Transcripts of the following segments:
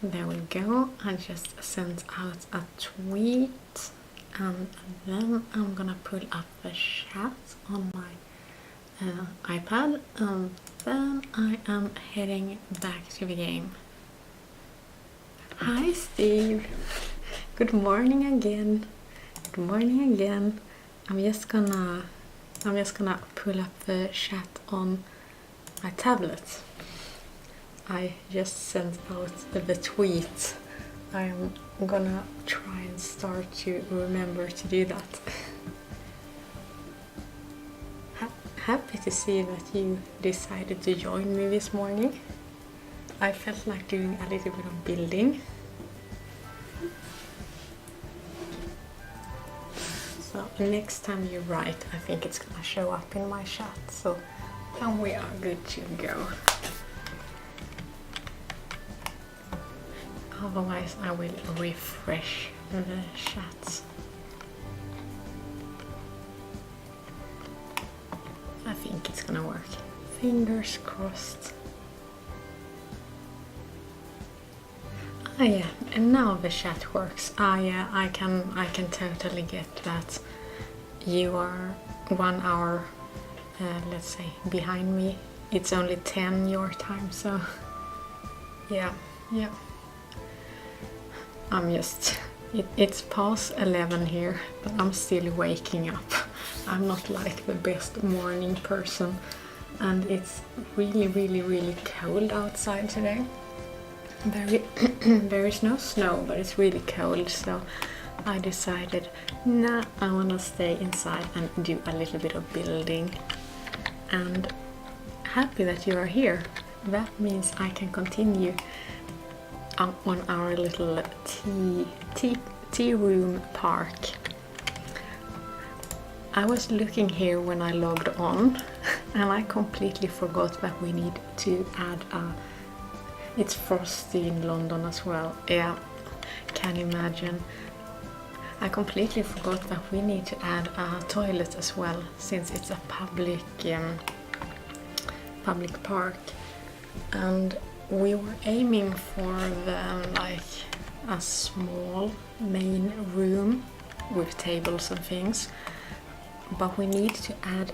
There we go. I just sent out a tweet and then I'm gonna pull up the chat on my iPad and then I am heading back to the game. Hi Steve! Good morning again. Good morning again. I'm just gonna pull up the chat on my tablet. I just sent out the tweet. I'm gonna try and start to remember to do that. Happy to see that you decided to join me this morning. I felt like doing a little bit of building. So next time you write, I think it's gonna show up in my chat. So then we are good to go. Otherwise I will refresh the chat. I think it's gonna work. Fingers crossed. Ah yeah, and now the chat works. Ah yeah, I can totally get that you are 1 hour, let's say, behind me. It's only 10 your time, so yeah. It's past 11 here, but I'm still waking up. I'm not like the best morning person, and it's really cold outside today. There is no snow, but it's really cold, so I decided, nah, I wanna stay inside and do a little bit of building. And happy that you are here. That means I can continue on our little tea room park. I was looking here when I logged on and I completely forgot that we need to add it's frosty in London as well. Yeah, can imagine. I completely forgot that we need to add a toilet as well, since it's a public park. And we were aiming for a small main room with tables and things, but we need to add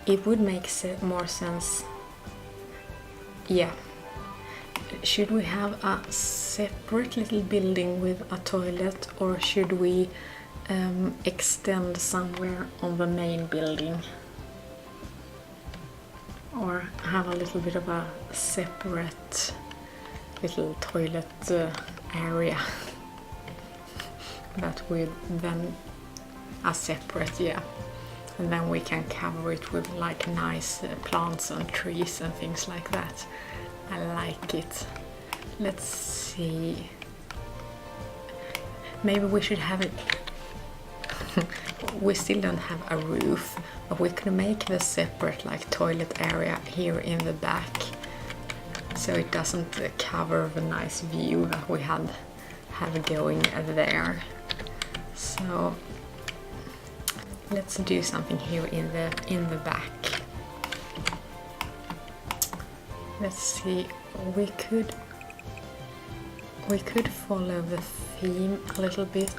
it would make more sense. Yeah, should we have a separate little building with a toilet, or should we extend somewhere on the main building? Or have a little bit of a separate little toilet area that would then a separate, yeah, and then we can cover it with like nice plants and trees and things like that. I like it. Let's see, maybe we should have it. We still don't have a roof, but we could make the separate like toilet area here in the back, so it doesn't cover the nice view that we have going there. So let's do something here in the back. Let's see, we could follow the theme a little bit.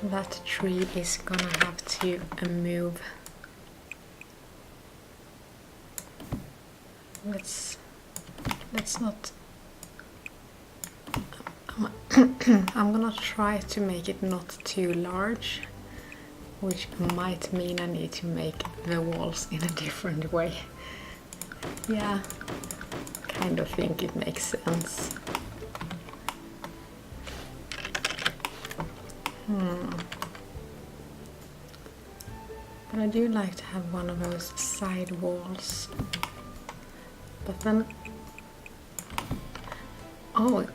That tree is gonna have to move. Let's not. I'm gonna try to make it not too large, which might mean I need to make the walls in a different way. Yeah, kind of think it makes sense. But I do like to have one of those side walls. But then, oh,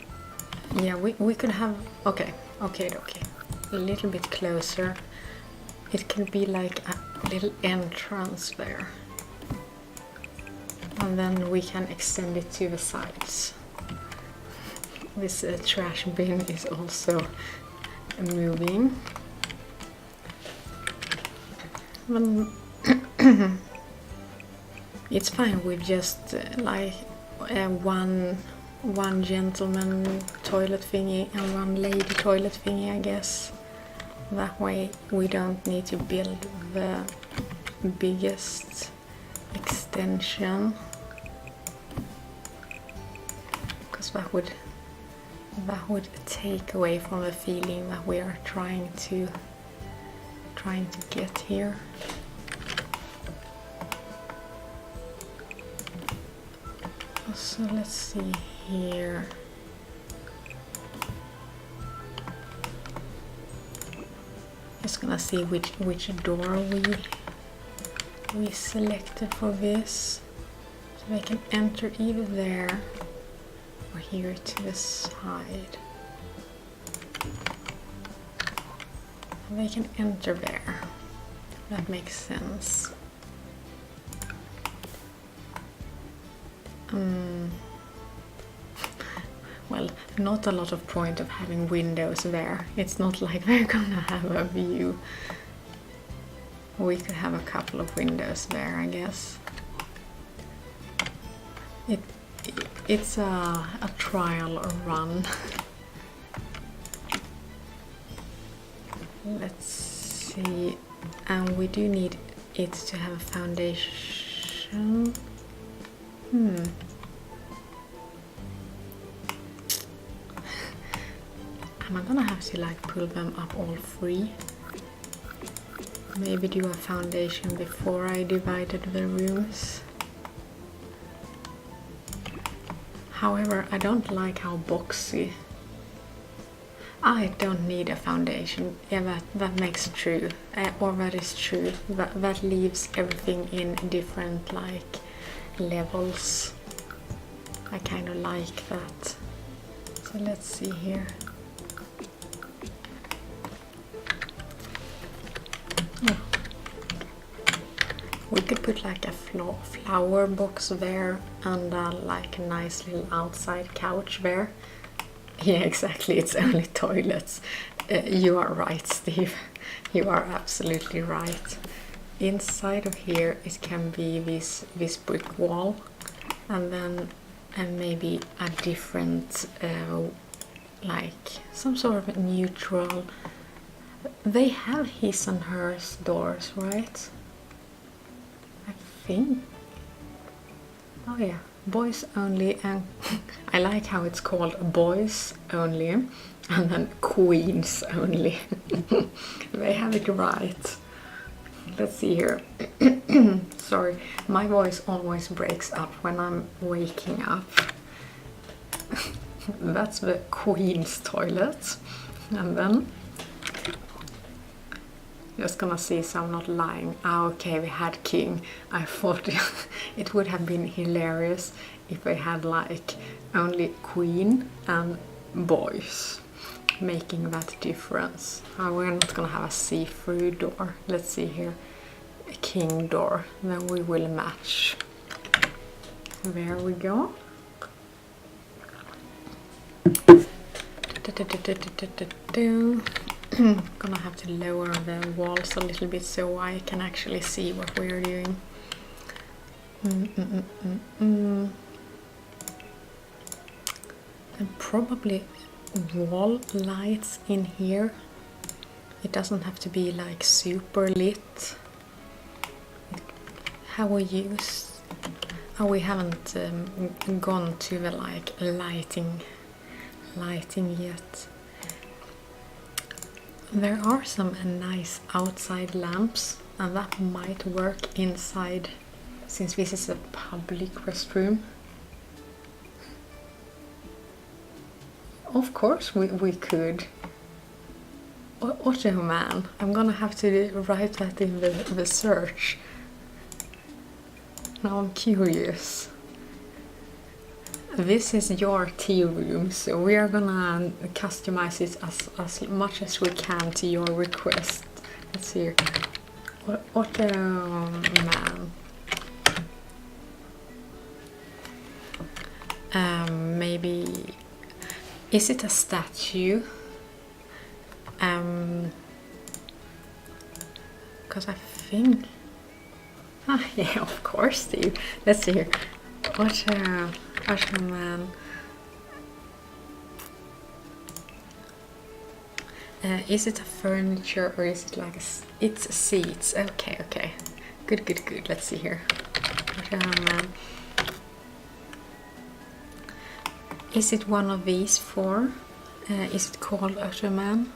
yeah, we could have, okay, a little bit closer. It can be like a little entrance there. And then we can extend it to the sides. This trash bin is also moving. It's fine with just like one gentleman toilet thingy and one lady toilet thingy, I guess. That way we don't need to build the biggest extension, because that would take away from the feeling that we are trying to get here. So let's see here. Just gonna see which door we selected for this, so they can enter either there or here to the side. They can enter there. That makes sense. Well, not a lot of point of having windows there. It's not like they're gonna have a view. We could have a couple of windows there, I guess. It's a trial run. Let's see. And we do need it to have a foundation. Am I gonna have to like pull them up all three? Maybe do a foundation before I divided the rooms. However, I don't like how boxy. I don't need a foundation. Yeah, that makes true. Or that is true. That leaves everything in different like levels. I kind of like that. So let's see here. We could put like a flower box there and like a nice little outside couch there. Yeah, exactly, it's only toilets. You are right, Steve. You are absolutely right. Inside of here it can be this brick wall, and then maybe a different like some sort of neutral. They have his and hers doors, right? I think. Oh yeah, boys only, and I like how it's called boys only and then queens only. They have it right. Let's see here. Sorry, my voice always breaks up when I'm waking up. That's the queen's toilet. And then just gonna see so I'm not lying. Okay, we had king. I thought it would have been hilarious if they had like only queen and boys, making that difference. We're not gonna have a see-through door. Let's see here. A king door. Then we will match. There we go. Gonna have to lower the walls a little bit so I can actually see what we're doing. And probably wall lights in here. It doesn't have to be like super lit. How we use? Oh, we haven't gone to the like lighting yet. There are some nice outside lamps, and that might work inside, since this is a public restroom. Of course we could. Otto man, I'm gonna have to write that in the search. Now I'm curious. This is your tea room, so we are gonna customize it as much as we can to your request. Let's see. Otto man. Maybe. Is it a statue? Because I think. Yeah, of course, Steve. Let's see here. What? Usherman. Is it a furniture or is it like it's seats? Okay, okay. Good, good, good. Let's see here. Usherman. Is it one of these four? Is it called Usherman?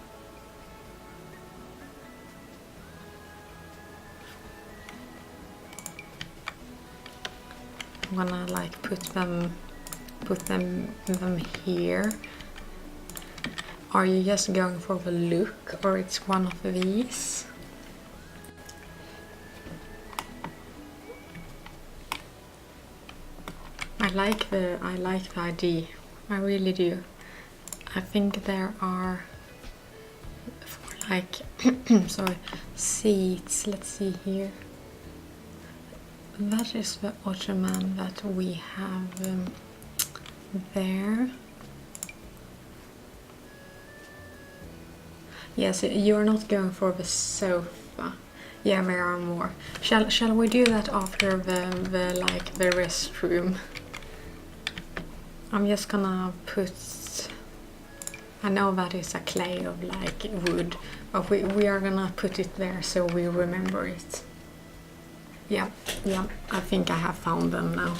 I'm gonna like put them here. Are you just going for the look or it's one of these? I like the idea. I really do. I think there are for like sorry, seats. Let's see here. That is the ottoman that we have there. Yes, you're not going for the sofa. Yeah, there are more. Shall we do that after the restroom? I'm just gonna put. I know that is a clay of like wood, but we are gonna put it there so we remember it. Yeah, I think I have found them now.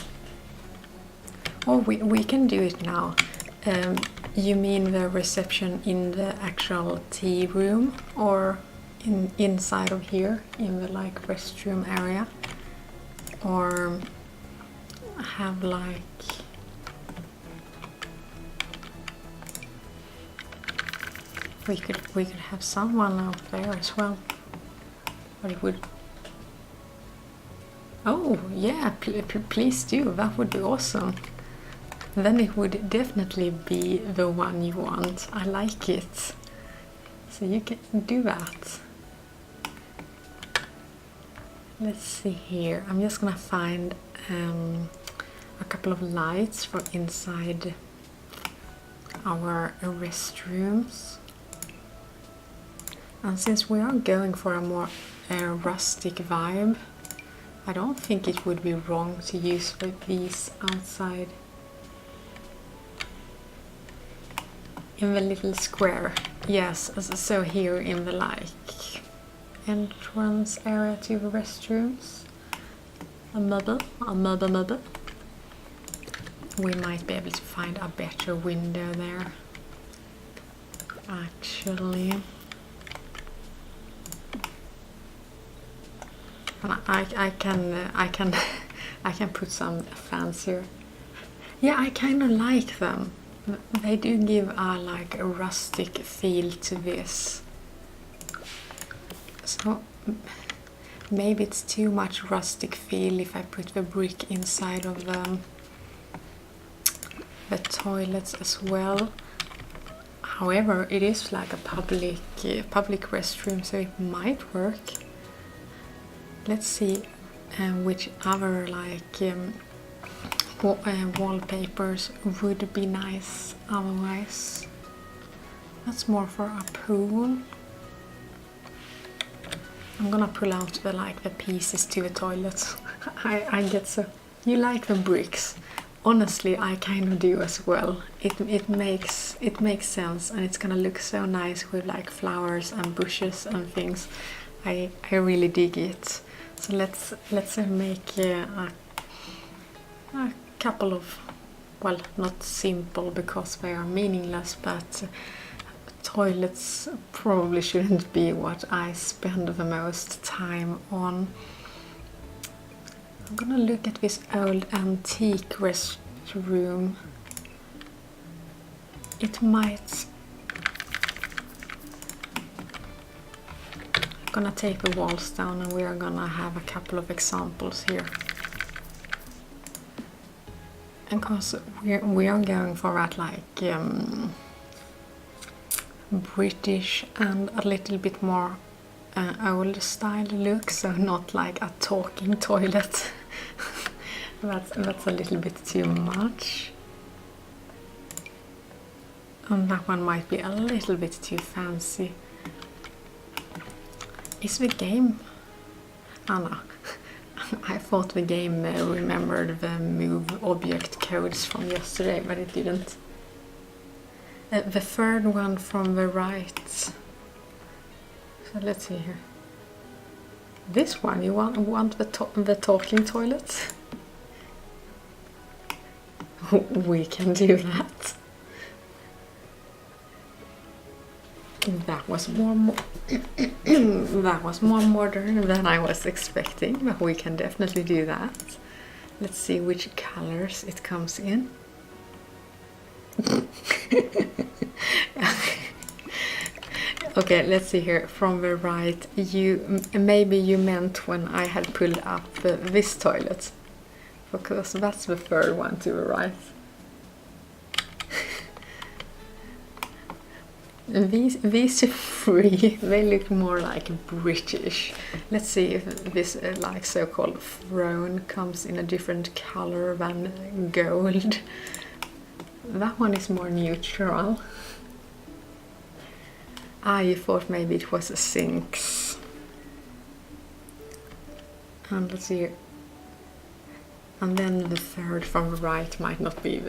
Oh, we can do it now. You mean the reception in the actual tea room or inside of here in the like restroom area, or have like we could have someone out there as well, but it would. Oh yeah, please do. That would be awesome. Then it would definitely be the one you want. I like it. So you can do that. Let's see here. I'm just gonna find a couple of lights for inside our restrooms. And since we are going for a more rustic vibe, I don't think it would be wrong to use these outside. In the little square, yes, so here in the like entrance area to the restrooms, a mobile. We might be able to find a better window there, actually. And I can put some fans here. Yeah, I kind of like them. They do give like a rustic feel to this. So maybe it's too much rustic feel if I put the brick inside of the toilets as well. However, it is like a public restroom, so it might work. Let's see which other like wallpapers would be nice otherwise. That's more for a pool. I'm gonna pull out the pieces to the toilet. I get so. You like the bricks? Honestly, I kind of do as well. It makes sense, and it's gonna look so nice with like flowers and bushes and things. I really dig it. So let's make a couple of, well, not simple because they are meaningless, but toilets probably shouldn't be what I spend the most time on. I'm gonna look at this old antique restroom. It might. I'm gonna take the walls down and we are gonna have a couple of examples here. And because we are going for that like British and a little bit more old style look, so not like a talking toilet. that's a little bit too much. And that one might be a little bit too fancy. Is the game? Oh no. I thought the game remembered the move object codes from yesterday, but it didn't. The third one from the right. So let's see here. This one, you want the talking toilet? We can do that. That was more that was more modern than I was expecting, but we can definitely do that. Let's see which colors it comes in. Okay, let's see here from the right. Maybe you meant when I had pulled up this toilet, because that's the third one to the right. These three, they look more like British. Let's see if this like so-called throne comes in a different color than gold. That one is more neutral. You thought maybe it was a Sphinx. And let's see. And then the third from the right might not be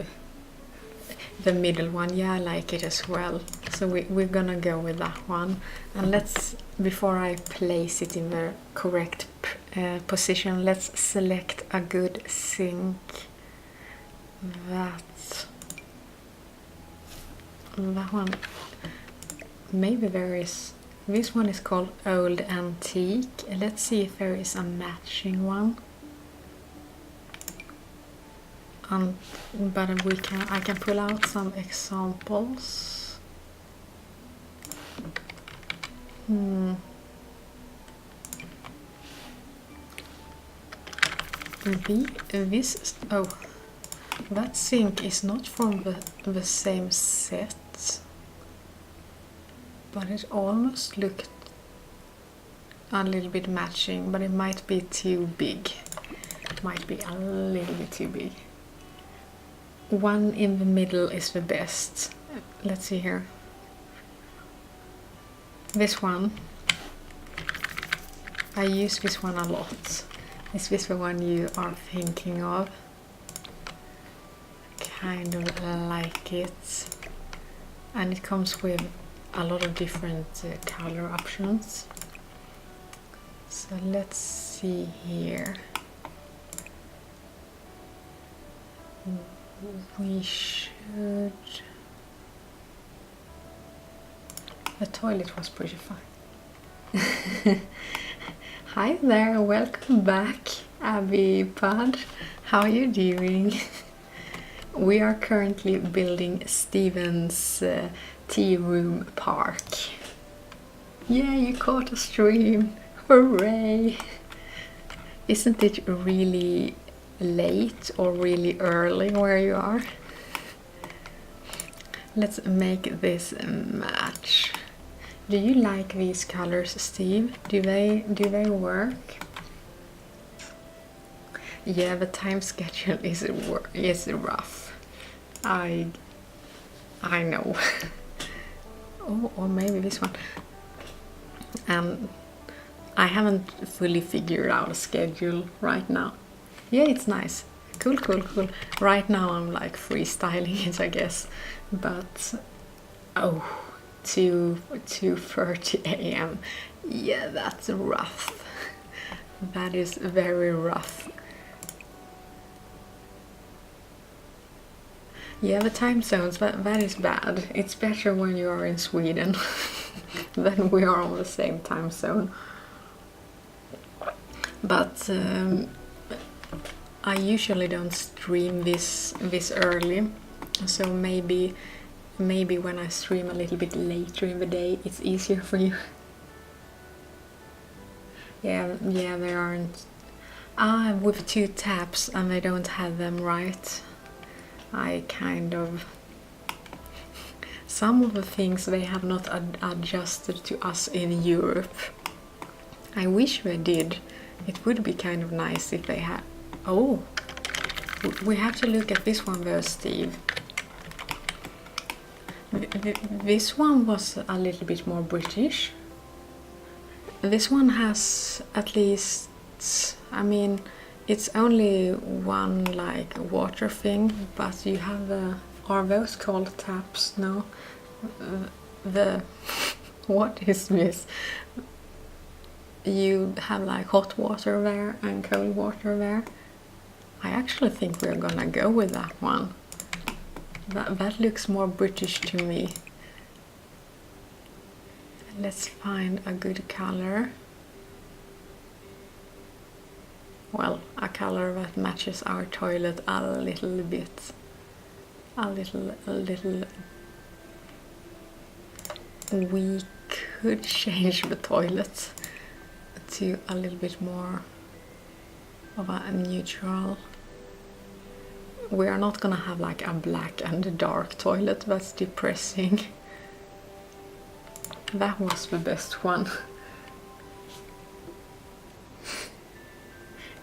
the middle one. Yeah, I like it as well. So we're gonna go with that one. And let's, before I place it in the correct position, let's select a good sink. That one. Maybe there is. This one is called Old Antique. Let's see if there is a matching one. But I can pull out some examples. That sink is not from the same set, but it almost looked a little bit matching, but it might be too big. It might be a little bit too big. One in the middle is the best. Let's see here. This one. I use this one a lot. Is this the one you are thinking of? Kind of like it. And it comes with a lot of different color options. So let's see here. We should... The toilet was pretty fun. Hi there, welcome back, Abby Pod. How are you doing? We are currently building Steven's tea room park. Yeah, you caught a stream. Hooray! Isn't it really late or really early where you are? Let's make this match. Do you like these colors, Steve? Do they work? Yeah, the time schedule is rough. I know. Oh, or maybe this one. I haven't fully figured out a schedule right now. Yeah, it's nice. Cool. Right now I'm like freestyling it, I guess. But, 2:30 a.m. Yeah, that's rough. That is very rough. Yeah, the time zones, that is bad. It's better when you are in Sweden than we are on the same time zone. But I usually don't stream this early, so maybe when I stream a little bit later in the day, it's easier for you. Yeah, they aren't. With 2 taps and they don't have them right. I kind of... Some of the things they have not adjusted to us in Europe. I wish they did. It would be kind of nice if they had... Oh! We have to look at this one though, Steve. This one was a little bit more British. This one has at least but I mean it's only one like water thing, but you have are those called taps? No, the what is this? You have like hot water there and cold water there. I actually think we're gonna go with that one. That looks more British to me. Let's find a good color. Well, a color that matches our toilet a little bit. A little. We could change the toilet to a little bit more of a neutral. We are not gonna have like a black and a dark toilet, that's depressing. That was the best one.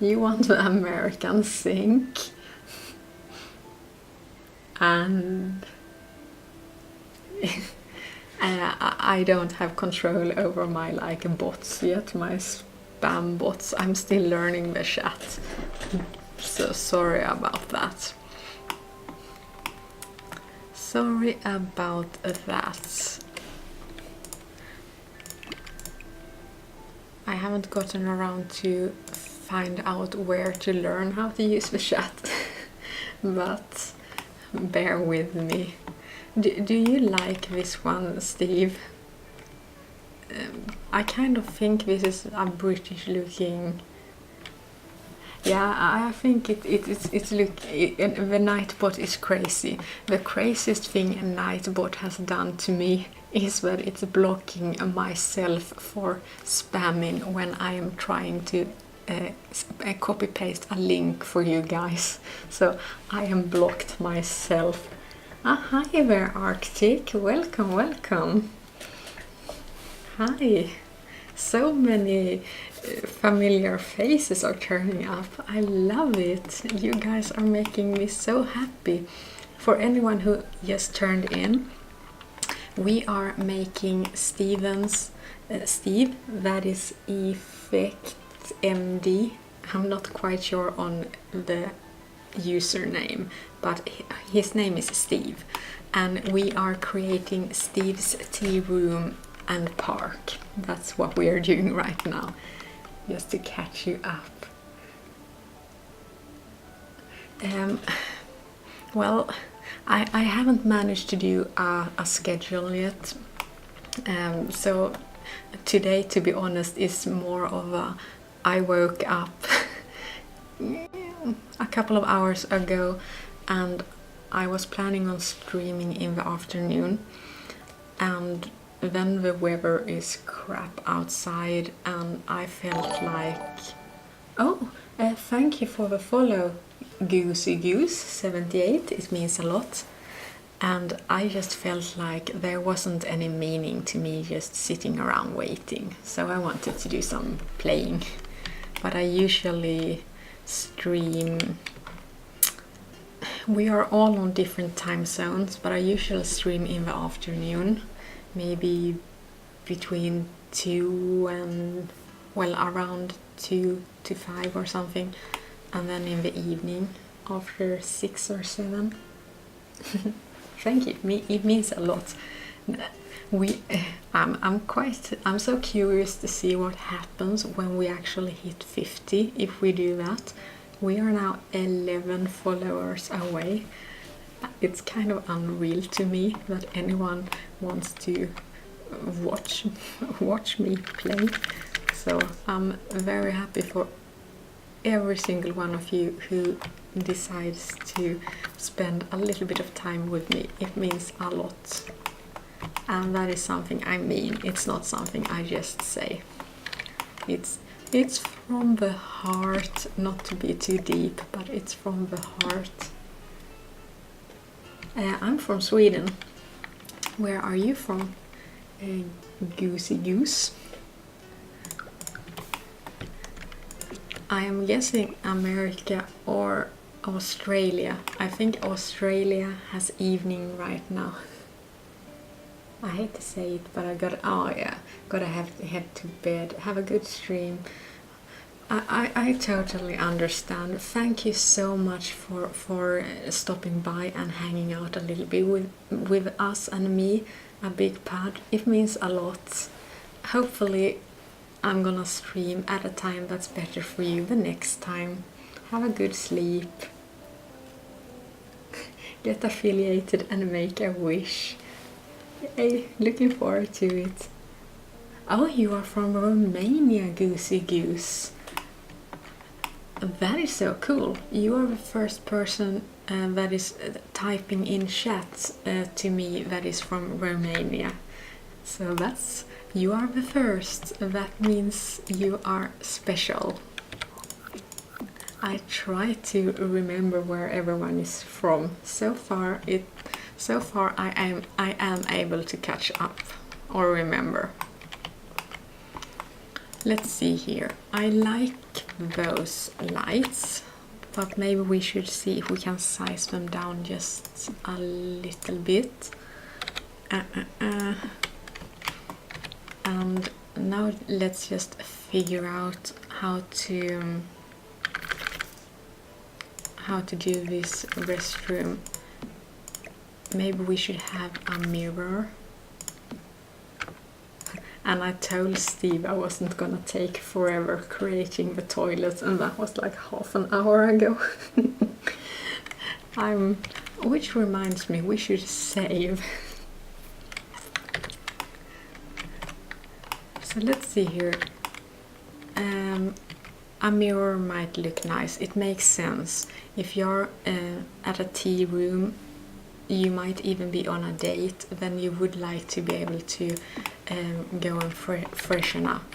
You want the American sink, and I don't have control over my like bots yet, my spam bots. I'm still learning the chat, so sorry about that. Sorry about that. I haven't gotten around to find out where to learn how to use the chat, but bear with me. Do you like this one, Steve? I kind of think this is a British looking. Yeah, I think the Nightbot is crazy. The craziest thing a Nightbot has done to me is that it's blocking myself for spamming when I am trying to copy paste a link for you guys. So I am blocked myself. Hi there, Arctic. Welcome, welcome. Hi. So many familiar faces are turning up. I love it. You guys are making me so happy. For anyone who just turned in, we are making Steven's Steve, that is Effect MD. I'm not quite sure on the username, but his name is Steve, and we are creating Steve's Tea Room and Park. That's what we are doing right now, just to catch you up. Well, I haven't managed to do a schedule yet, so today, to be honest, is more of a I woke up a couple of hours ago and I was planning on streaming in the afternoon, and then the weather is crap outside and I felt like, oh, thank you for the follow, Goosey Goose 78, it means a lot. And I just felt like there wasn't any meaning to me just sitting around waiting, so I wanted to do some playing. But I usually stream, we are all on different time zones, but I usually stream in the afternoon, maybe between 2 and, well, around 2 to 5 or something, and then in the evening after 6 or 7. Thank you. It means a lot. I'm so curious to see what happens when we actually hit 50. If we do that, we are now 11 followers away. It's kind of unreal to me that anyone wants to watch me play. So I'm very happy for every single one of you who decides to spend a little bit of time with me. It means a lot, and that is something I mean. It's not something I just say. It's from the heart, not to be too deep, but it's from the heart. I'm from Sweden. Where are you from, Goosey Goose? I am guessing America or Australia. I think Australia has evening right now. I hate to say it, but I gotta head to bed. Have a good stream. I totally understand. Thank you so much for stopping by and hanging out a little bit with us and me, a big pod. It means a lot. Hopefully I'm gonna stream at a time that's better for you the next time. Have a good sleep. Get affiliated and make a wish. Yay, looking forward to it. Oh, you are from Romania, Goosey Goose. That is so cool. You are the first person that is typing in chat to me that is from Romania. So you are the first. That means you are special. I try to remember where everyone is from. So far I am able to catch up or remember. Let's see here. I like those lights, but maybe we should see if we can size them down just a little bit. And now let's just figure out how to do this restroom. Maybe we should have a mirror. And I told Steve I wasn't gonna take forever creating the toilet, and that was like half an hour ago. Which reminds me, we should save. So let's see here. A mirror might look nice. It makes sense. If you're at a tea room, you might even be on a date, then you would like to be able to go and freshen up.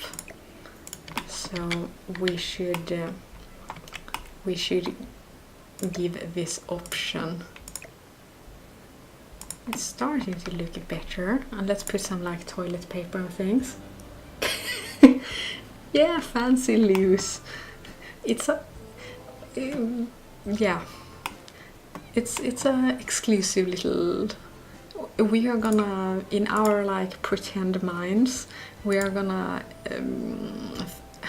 So we should give this option. It's starting to look better, and let's put some like toilet paper and things. Yeah, fancy loose. It's a yeah. It's a exclusive little. We are gonna, in our like pretend minds, we are gonna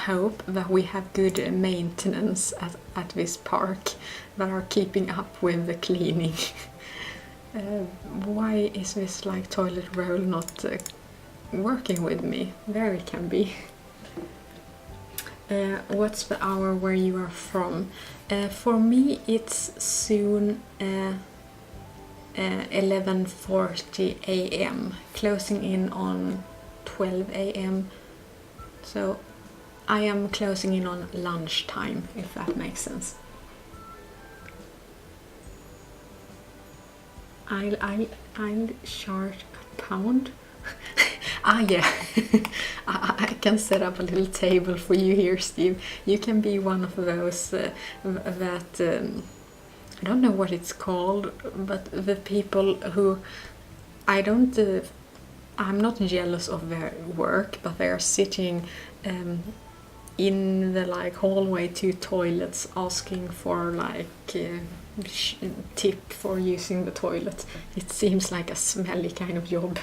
hope that we have good maintenance at this park that are keeping up with the cleaning. Why is this like toilet roll not working with me? There it can be. What's the hour where you are from? For me it's soon 11:40 a.m. closing in on 12 a.m. So I am closing in on lunchtime, if that makes sense. I'll charge a pound. Yeah. I can set up a little table for you here, Steve. You can be one of those that I don't know what it's called, but the people who I'm not jealous of their work, but they are sitting in the like hallway to toilets asking for like tip for using the toilet. It seems like a smelly kind of job.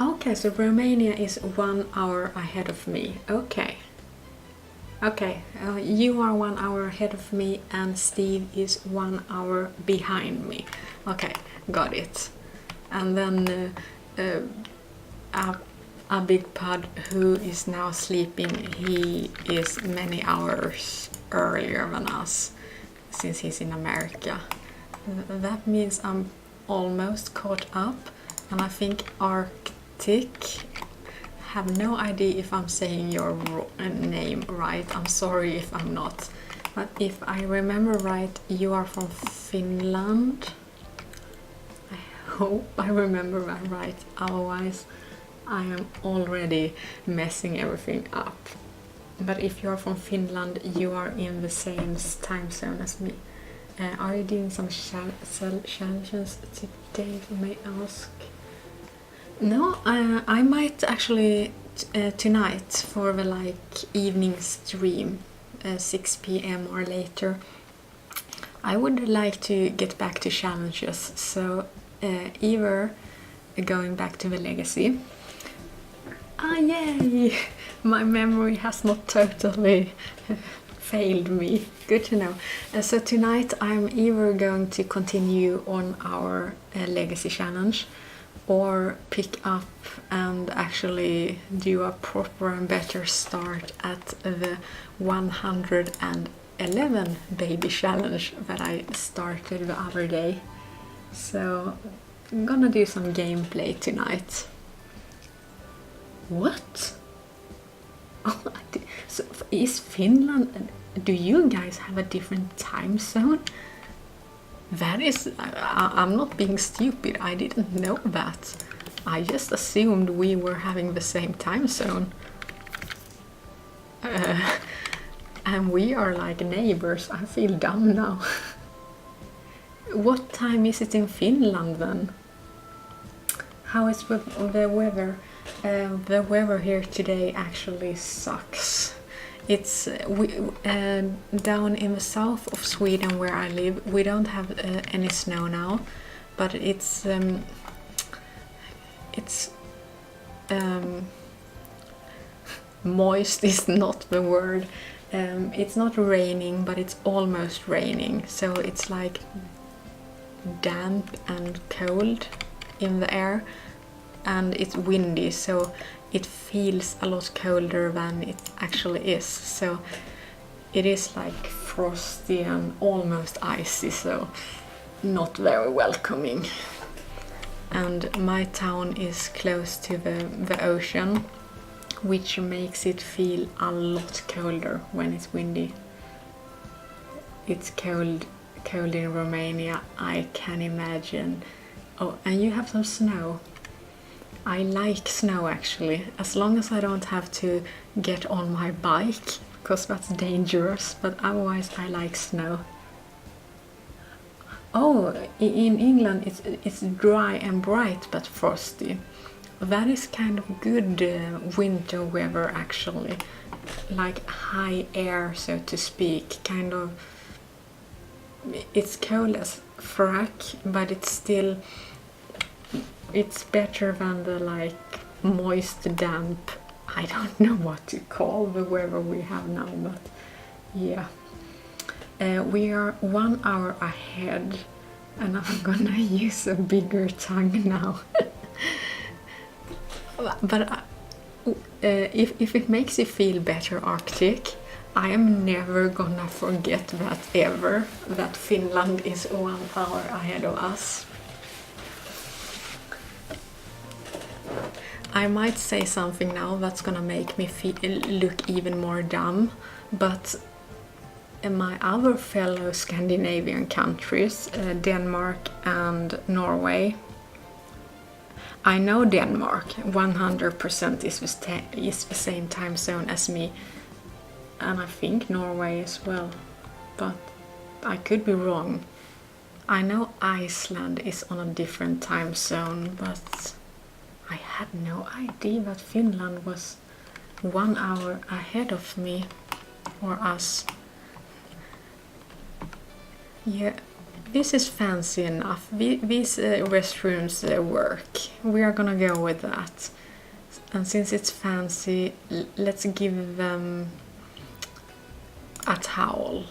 Okay, so Romania is 1 hour ahead of me. Okay, you are 1 hour ahead of me and Steve is 1 hour behind me. Okay, got it. And then a big pod who is now sleeping, he is many hours earlier than us since he's in America. That means I'm almost caught up, and I think Arctic, have no idea if I'm saying your name right. I'm sorry if I'm not, but if I remember right, you are from Finland. I hope I remember that right, otherwise I am already messing everything up. But if you are from Finland, you are in the same time zone as me. Are you doing some challenges today, if I may ask? No, I might actually tonight for the like evening stream, 6 p.m. or later. I would like to get back to challenges, so either going back to the legacy, Ah, yay! My memory has not totally failed me. Good to know. So tonight I'm either going to continue on our legacy challenge or pick up and actually do a proper and better start at the 111 baby challenge that I started the other day. So I'm gonna do some gameplay tonight. What? Oh, so is Finland... Do you guys have a different time zone? That is... I'm not being stupid, I didn't know that. I just assumed we were having the same time zone. And we are like neighbors. I feel dumb now. What time is it in Finland then? How is the weather? The weather here today actually sucks. It's down in the south of Sweden where I live. We don't have any snow now, but it's moist is not the word. It's not raining, but it's almost raining. So it's like damp and cold in the air, and it's windy, so it feels a lot colder than it actually is. So it is like frosty and almost icy, so not very welcoming. And my town is close to the ocean, which makes it feel a lot colder when it's windy. It's cold in Romania, I can imagine. Oh, and you have some snow. I like snow actually, as long as I don't have to get on my bike, because that's dangerous, but otherwise I like snow. Oh, in England it's dry and bright but frosty. That is kind of good winter weather actually, like high air, so to speak, kind of. It's cold as frack, but it's better than the like moist, damp, I don't know what to call the weather we have now, but yeah. We are 1 hour ahead, and I'm gonna use a bigger tongue now. But if it makes you feel better, Arctic, I am never gonna forget that ever, that Finland is 1 hour ahead of us. I might say something now that's gonna make me look even more dumb, but my other fellow Scandinavian countries, Denmark and Norway, I know Denmark 100% is the same time zone as me, and I think Norway as well, but I could be wrong. I know Iceland is on a different time zone, but I had no idea that Finland was 1 hour ahead of me, or us. Yeah, this is fancy enough. These restrooms work. We are gonna go with that. And since it's fancy, let's give them a towel.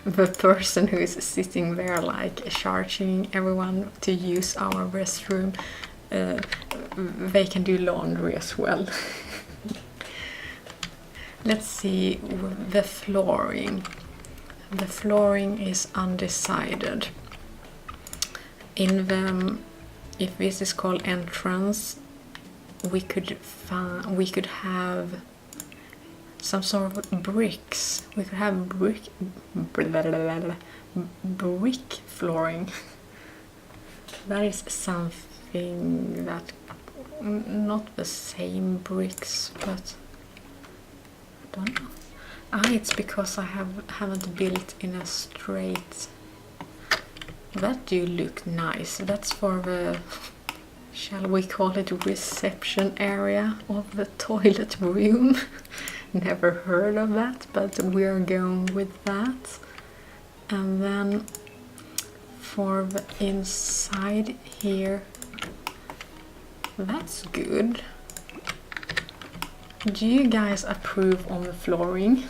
The person who is sitting there like charging everyone to use our restroom, they can do laundry as well. Let's see the flooring. The flooring is undecided. In the, if this is called entrance, we could have some sort of bricks. We could have brick flooring. That is something that, not the same bricks, but I don't know. It's because I haven't built in a straight. That do look nice. That's for the, shall we call it, reception area of the toilet room. Never heard of that, but we're going with that. And then for the inside here, That's good. Do you guys approve on the flooring?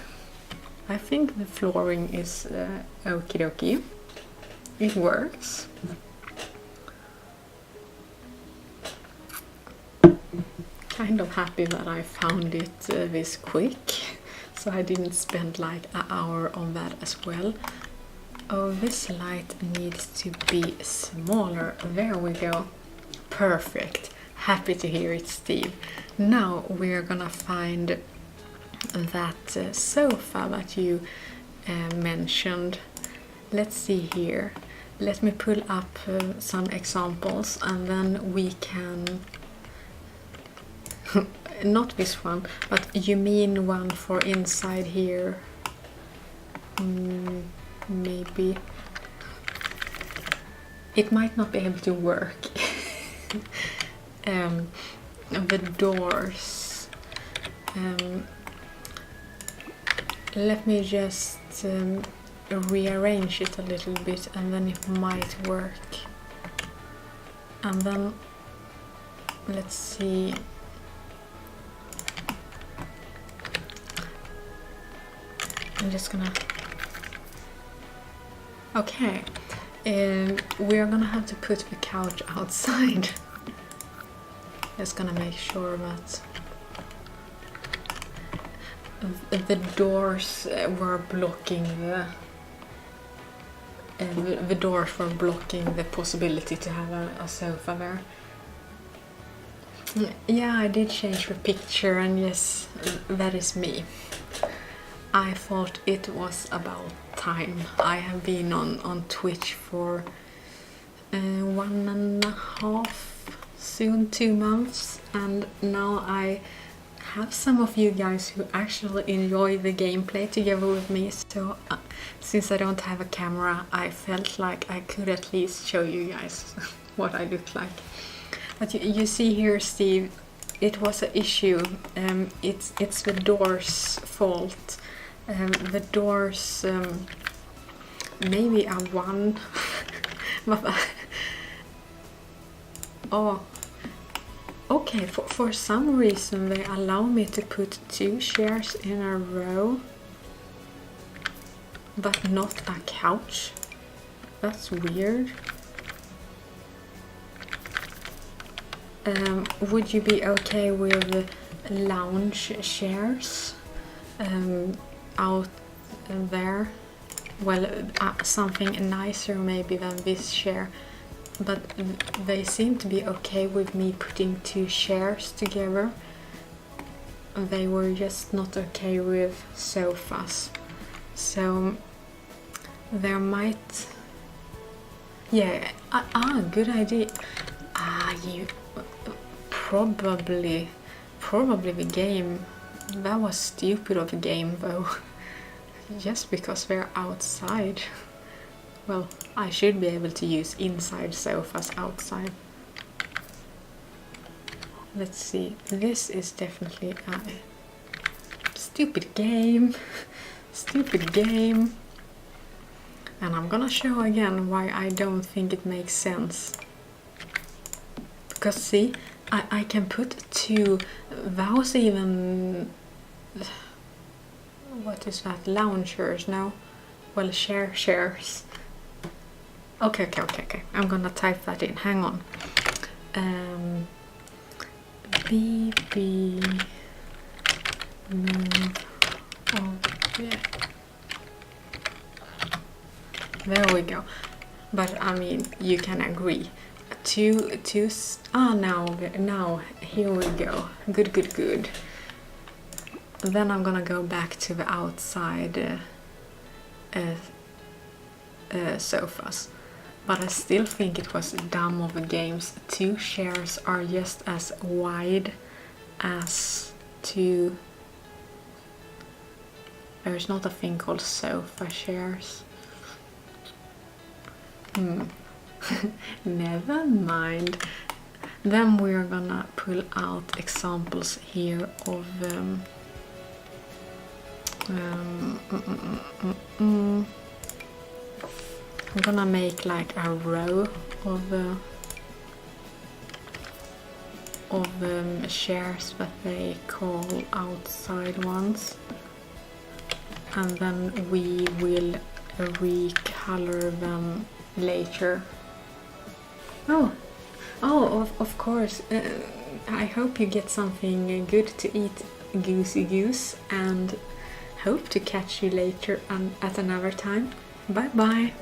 I think the flooring is okie dokie. It works. Kind of happy that I found it this quick, so I didn't spend like an hour on that as well. Oh, this light needs to be smaller. There we go. Perfect. Happy to hear it, Steve. Now we're gonna find that sofa that you mentioned. Let's see here. Let me pull up some examples and then we can... Not this one, but you mean one for inside here? Maybe. It might not be able to work. The doors. Let me just rearrange it a little bit and then it might work. And then let's see. I'm just gonna... Okay, we're gonna have to put the couch outside. Just gonna make sure that the doors were blocking the doors were blocking the possibility to have a sofa there. Yeah, I did change the picture, and yes, that is me. I thought it was about time. I have been on Twitch for 1.5, soon 2 months, and now I have some of you guys who actually enjoy the gameplay together with me, so since I don't have a camera, I felt like I could at least show you guys what I look like. But you see here, Steve, it was an issue. It's the door's fault. The doors, maybe a 1, but oh, okay, for some reason they allow me to put 2 chairs in a row, but not a couch. That's weird. Would you be okay with lounge chairs out there? Well, something nicer maybe than this chair, but they seem to be okay with me putting 2 chairs together. They were just not okay with sofas, so there might... Yeah, good idea. You probably the game. That was stupid of a game though. Just because we're outside. Well, I should be able to use inside sofas outside. Let's see. This is definitely a stupid game. Stupid game. And I'm gonna show again why I don't think it makes sense. Because see, I can put 2, that was even, what is that, loungers, no? Well, chairs. Okay, I'm gonna type that in, hang on. BB move, oh yeah. There we go. But I mean, you can agree. Now here we go. Good. Then I'm gonna go back to the outside sofas, but I still think it was dumb of the games. 2 chairs are just as wide as 2. There's not a thing called sofa chairs. Never mind. Then we're gonna pull out examples here of I'm gonna make like a row of of chairs that they call outside ones, and then we will recolor them later. Oh, of course. I hope you get something good to eat, Goosey Goose, and hope to catch you later at another time. Bye bye.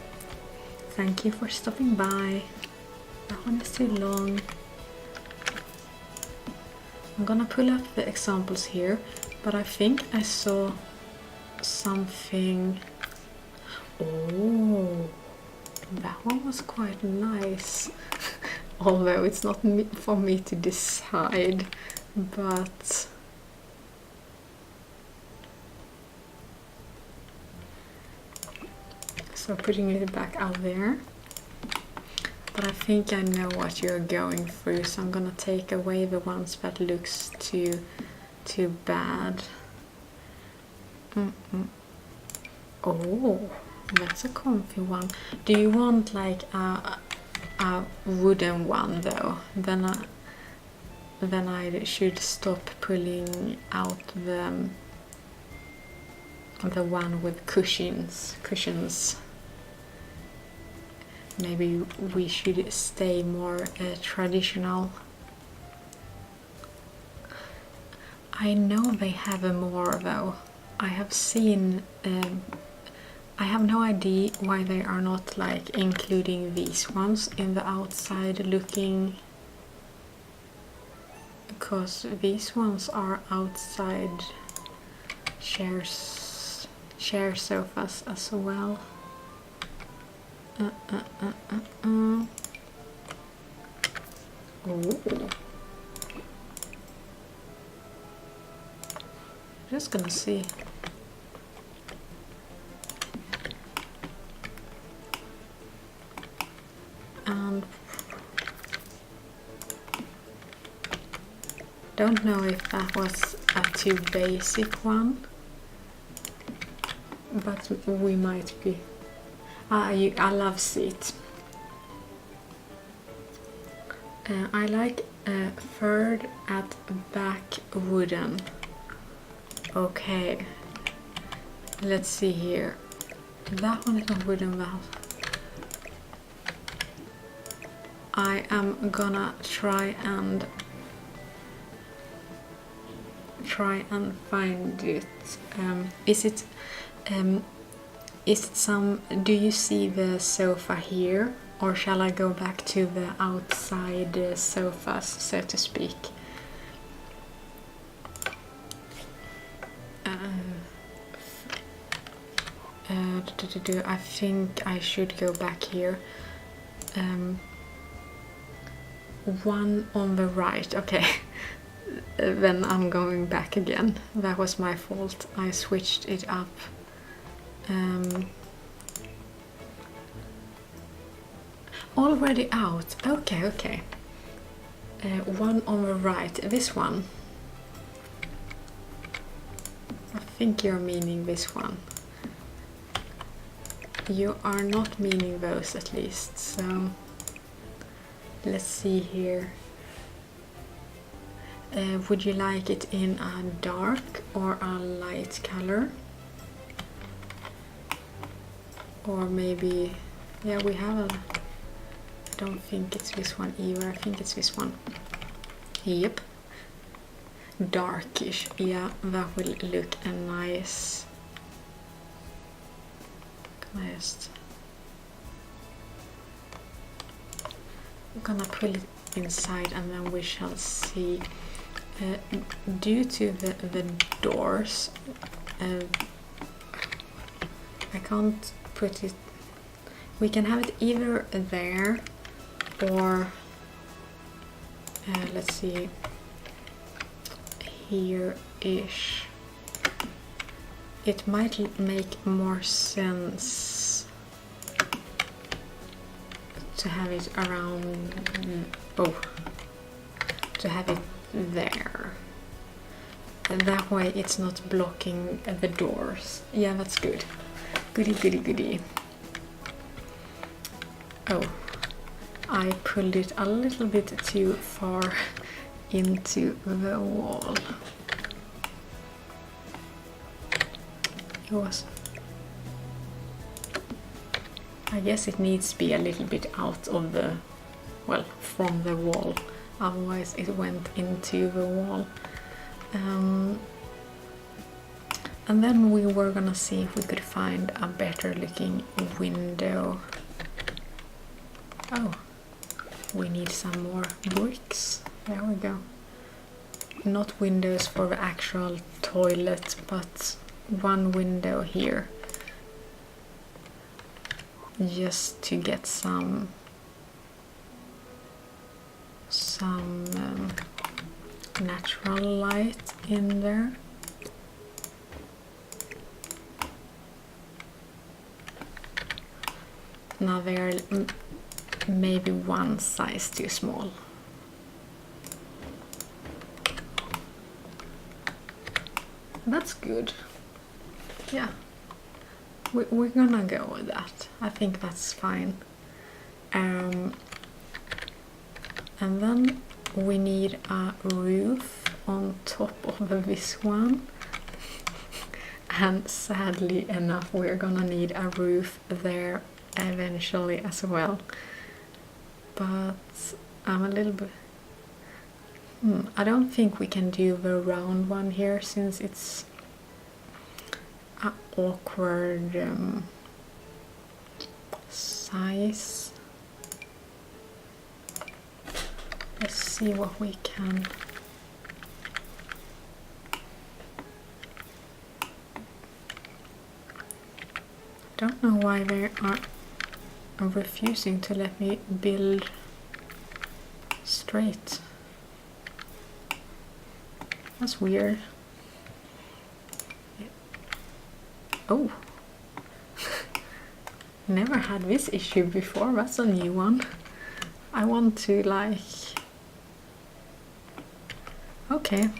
Thank you for stopping by. That one is too long. I'm gonna pull up the examples here, but I think I saw something. Oh, that one was quite nice. Although it's not for me to decide, but so putting it back out there. But I think I know what you're going through, so I'm gonna take away the ones that looks too bad. Oh, that's a comfy one. Do you want like a wooden one though? Then I should stop pulling out the one with cushions. Maybe we should stay more traditional. I know they have more though. I have seen. I have no idea why they are not like including these ones in the outside looking, because these ones are outside chair sofas as well. Oh. Just gonna see. And don't know if that was a too basic one, but we might be. I love seat. I like third at back wooden. Okay, let's see here. That one is not wooden valve. I am gonna try and find it. Is it some? Do you see the sofa here, or shall I go back to the outside sofas, so to speak? I think I should go back here. One on the right. Okay. Then I'm going back again. That was my fault. I switched it up. Already out. Okay. One on the right. This one. I think you're meaning this one. You are not meaning those, at least. So let's see here. Would you like it in a dark or a light color? Or maybe, yeah, we have a, I don't think it's this one either, I think it's this one. Yep. Darkish, yeah, that will look nice. I'm gonna pull it inside and then we shall see. Due to the doors, I can't put it. We can have it either there or let's see, here-ish. It might make more sense to have it around, to have it there. And that way it's not blocking the doors. Yeah, that's good. Goody. Oh, I pulled it a little bit too far into the wall. I guess it needs to be a little bit out of the, well, from the wall, otherwise it went into the wall. And then we were gonna see if we could find a better looking window. Oh, we need some more bricks. There we go. Not windows for the actual toilet, but one window here. Just to get some natural light in there. Now they're maybe one size too small. That's good. Yeah, we're gonna go with that. I think that's fine. And then we need a roof on top of this one. And sadly enough, we're gonna need a roof there eventually as well. But I'm a little bit... I don't think we can do the round one here, since it's an awkward size. Let's see what we can... Don't know why they are refusing to let me build straight. That's weird. Oh, never had this issue before. That's a new one. I want to like... Okay.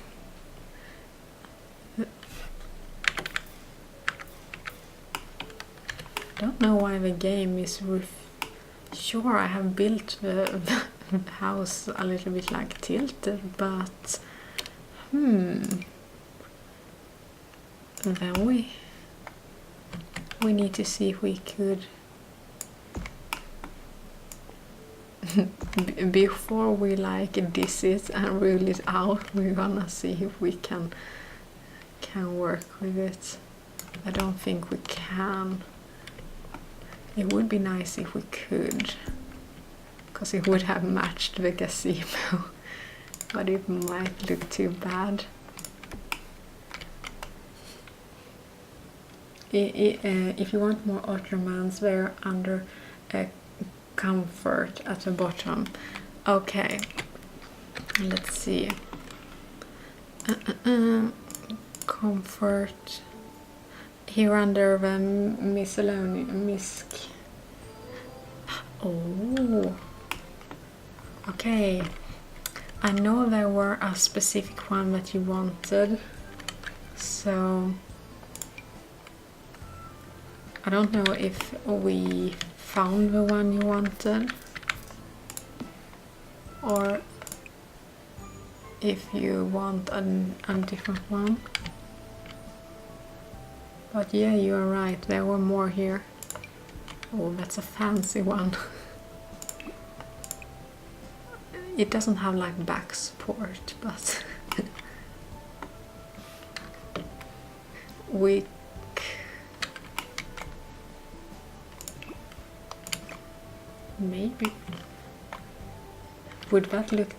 Don't know why the game is sure, I have built the house a little bit like tilted, but then we need to see if we could before we like diss it and rule it out. We're gonna see if we can work with it. I don't think we can. It would be nice if we could, because it would have matched the gazebo, but it might look too bad. If you want more Ottomans, they're under comfort at the bottom. Okay, let's see. Comfort. Here under the misc. Oh, okay. I know there were a specific one that you wanted, so I don't know if we found the one you wanted or if you want a different one. But yeah, you are right, there were more here. Oh, that's a fancy one. It doesn't have like back support, but we maybe would that look...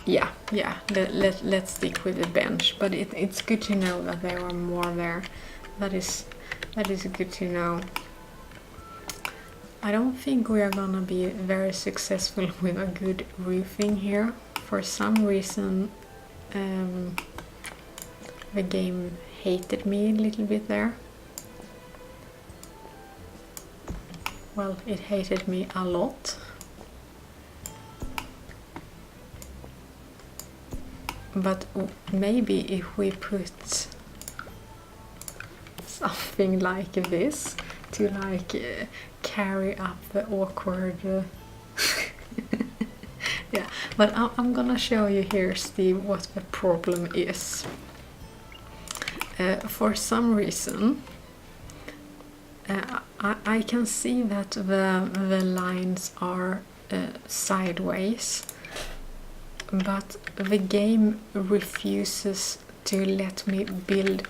Yeah, let's stick with the bench, but it's good to know that there are more there. That is good to know. I don't think we are gonna be very successful with a good roofing here. For some reason the game hated me a little bit there. Well, it hated me a lot. But maybe if we put something like this to like carry up the awkward yeah, But I'm gonna show you here, Steve, what the problem is. For some reason, I can see that the lines are sideways, but the game refuses to let me build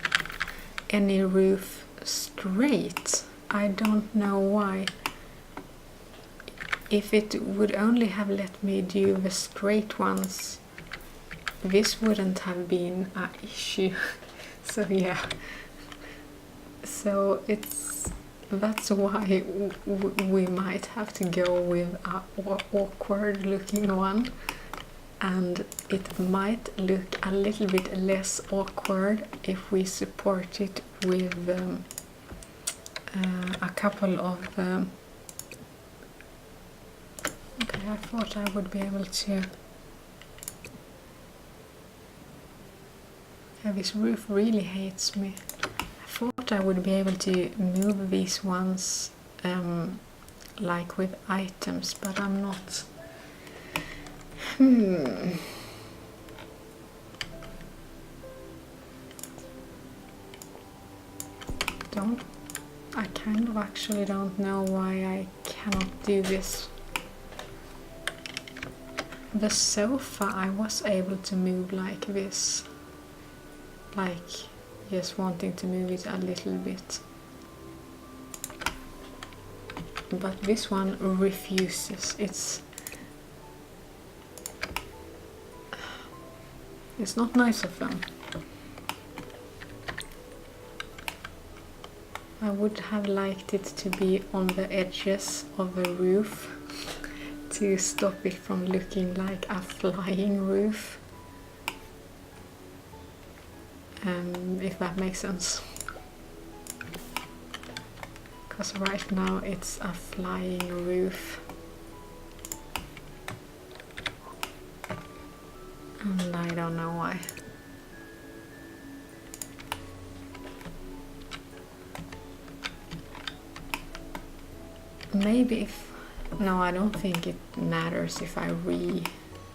any roof straight. I don't know why. If it would only have let me do the straight ones, this wouldn't have been an issue. So yeah, so that's why we might have to go with a awkward looking one, and it might look a little bit less awkward if we support it with a couple of okay, I thought I would be able to. Yeah, this roof really hates me. I thought I would be able to move these ones like with items, but I'm not. I kind of actually don't know why I cannot do this. The sofa I was able to move like this, like just wanting to move it a little bit, but this one refuses. It's not nice of them. I would have liked it to be on the edges of the roof to stop it from looking like a flying roof, if that makes sense. Because right now it's a flying roof, and I don't know why. Maybe if... No, I don't think it matters if I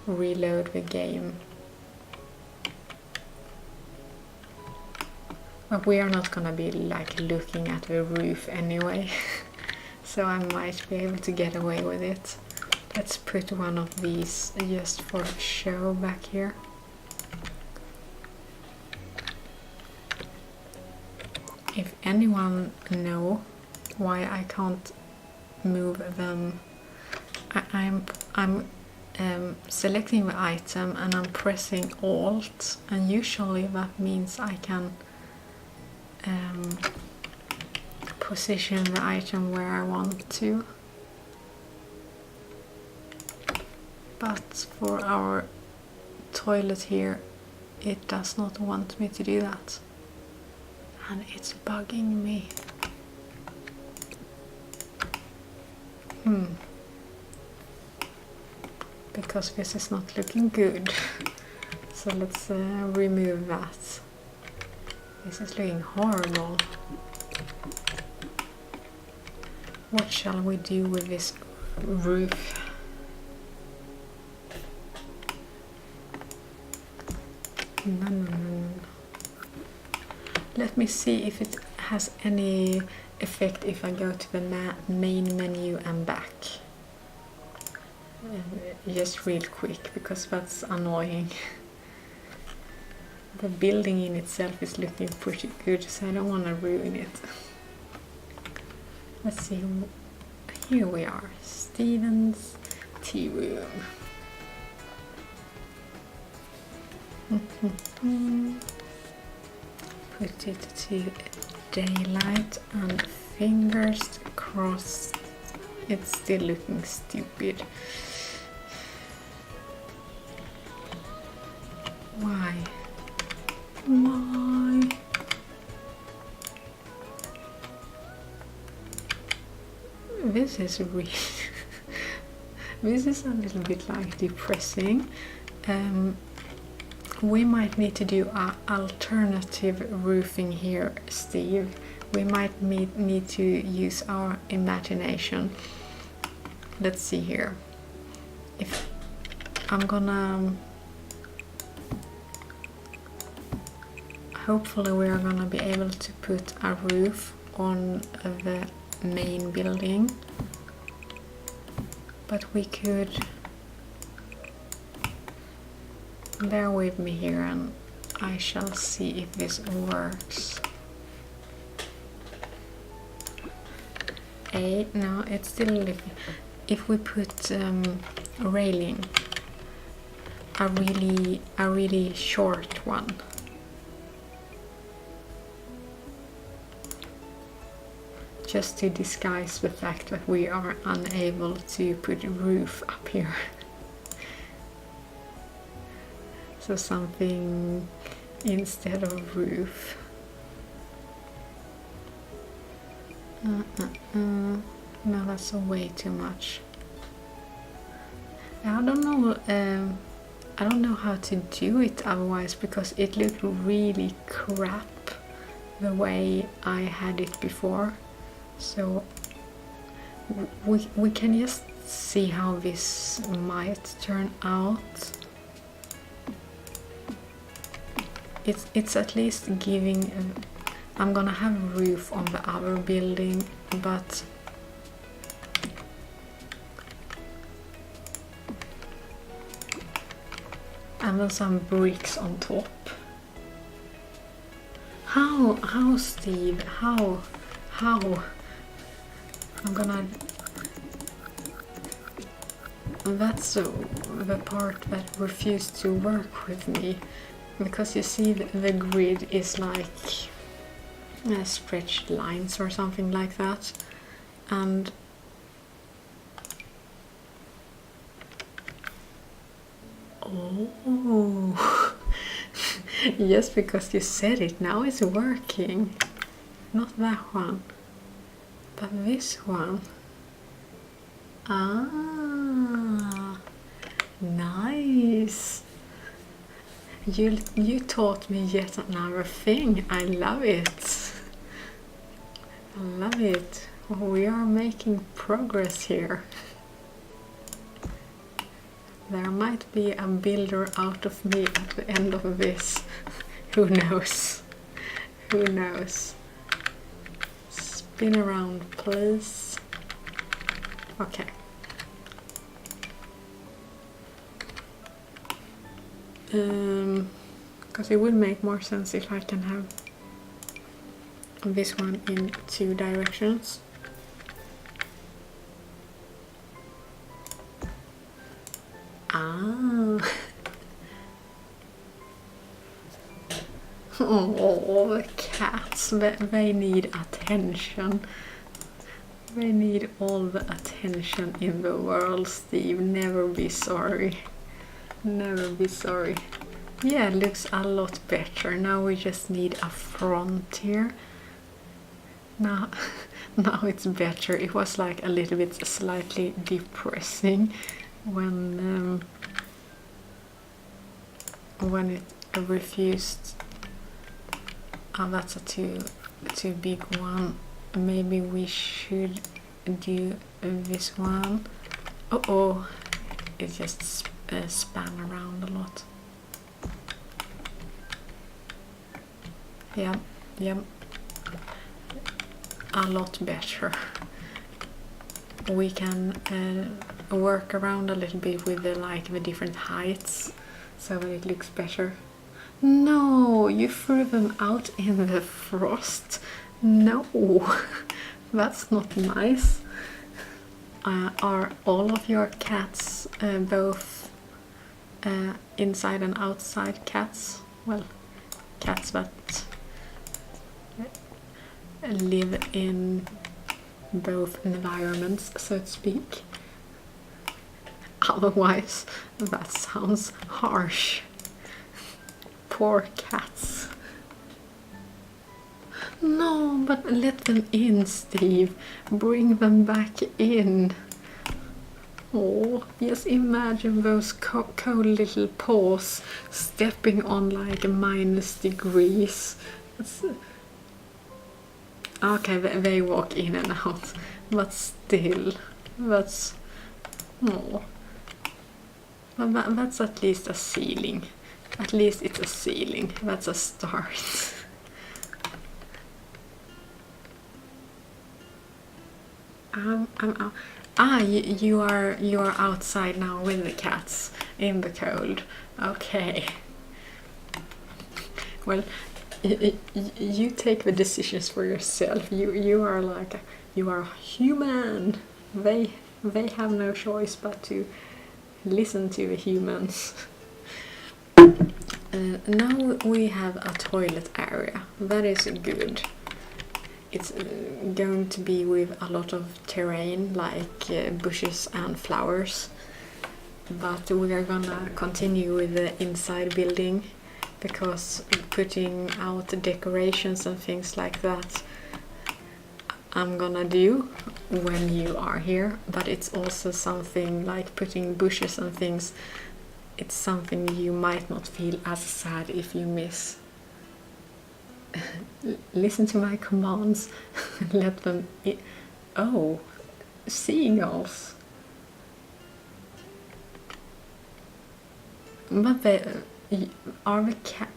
reload the game. But we are not gonna be like looking at the roof anyway, so I might be able to get away with it. Let's put one of these just for show back here. If anyone know why I can't move them, I'm selecting the item and I'm pressing Alt, and usually that means I can position the item where I want to, but for our toilet here it does not want me to do that, and it's bugging me. Because this is not looking good. So let's remove that. This is looking horrible. What shall we do with this roof? No. Let me see if it has any effect if I go to the main menu and back. Just real quick, because that's annoying. The building in itself is looking pretty good, so I don't want to ruin it. Let's see, here we are, Steven's tea room. Put it to daylight and fingers crossed. It's still looking stupid. Why? This is really this is a little bit like depressing. We might need to do an alternative roofing here, Steve. We might need to use our imagination. Let's see here. If I'm gonna... Hopefully we are gonna be able to put a roof on the main building. But we could... Bear with me here and I shall see if this works. No, it's still living. If we put a railing, a really short one. Just to disguise the fact that we are unable to put a roof up here. So something instead of roof. No, that's way too much. I don't know. I don't know how to do it otherwise, because it looked really crap the way I had it before. So we can just see how this might turn out. It's at least giving... I'm gonna have a roof on the other building, but and then some bricks on top. How, Steve? How? I'm gonna... That's the part that refused to work with me, because you see the grid is like stretched lines or something like that, and oh yes, because you said it, now it's working. Not that one, but this one. Ah, nice. You taught me yet another thing. I love it. I love it. We are making progress here. There might be a builder out of me at the end of this. Who knows? Who knows? Spin around, please. Okay. Because it would make more sense if I can have this one in 2 directions. Ah. Oh, the cats, they need attention. They need all the attention in the world, Steve. Never be sorry. Never be sorry. Yeah, it looks a lot better. Now we just need a front here. Now it's better. It was like a little bit slightly depressing when it refused. Oh, that's a too big one. Maybe we should do this one. Oh, it just span around a lot. Yep. A lot better. We can work around a little bit with the different heights so that it looks better. No, you threw them out in the frost. No, that's not nice. Are all of your cats both inside and outside cats? Well, cats that live in both environments, so to speak. Otherwise, that sounds harsh. Poor cats. No, but let them in, Steve. Bring them back in. Oh, just imagine those cold little paws stepping on like -degrees. Okay, they walk in and out, but still, that's... Oh. Well, that's at least a ceiling. At least it's a ceiling. That's a start. You are outside now with the cats in the cold. Okay. Well, you take the decisions for yourself. You are like you are human. They have no choice but to listen to the humans. Now we have a toilet area. That is good. It's going to be with a lot of terrain like bushes and flowers, but we are gonna continue with the inside building because putting out decorations and things like that I'm gonna do when you are here, but it's also something like putting bushes and things. It's something you might not feel as sad if you miss. Listen to my commands. Let them oh, seagulls. But they are the cat.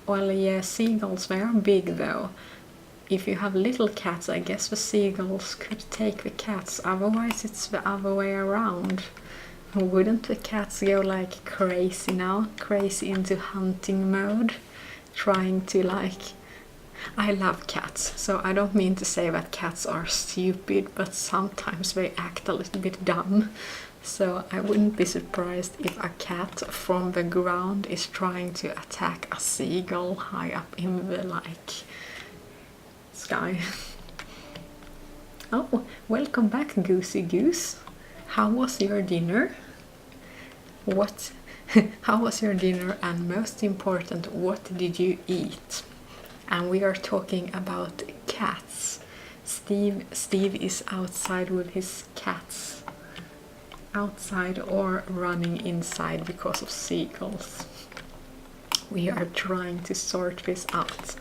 Well, yeah, seagulls, they are big though. If you have little cats, I guess the seagulls could take the cats. Otherwise it's the other way around. Wouldn't the cats go like crazy now? Crazy into hunting mode? Trying to like... I love cats, so I don't mean to say that cats are stupid, but sometimes they act a little bit dumb. So I wouldn't be surprised if a cat from the ground is trying to attack a seagull high up in the like sky. Oh, welcome back, Goosey Goose. How was your dinner? What? How was your dinner, and most important, what did you eat? And we are talking about cats. Steve is outside with his cats. Outside or running inside because of seagulls. We are trying to sort this out.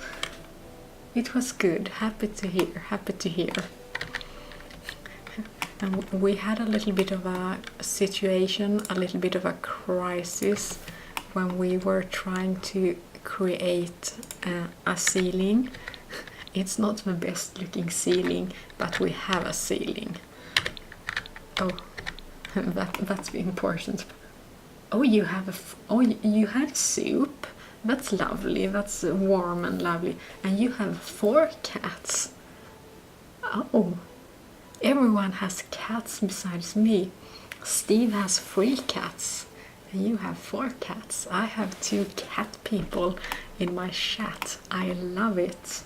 It was good. Happy to hear. Happy to hear. And we had a little bit of a situation, a little bit of a crisis when we were trying to create a ceiling. It's not the best looking ceiling, but we have a ceiling. Oh, that's the important. Oh, you have you had soup. That's lovely. That's warm and lovely. And you have 4 cats. Oh. Everyone has cats besides me. Steve has 3 cats. And you have 4 cats. I have 2 cat people in my chat. I love it.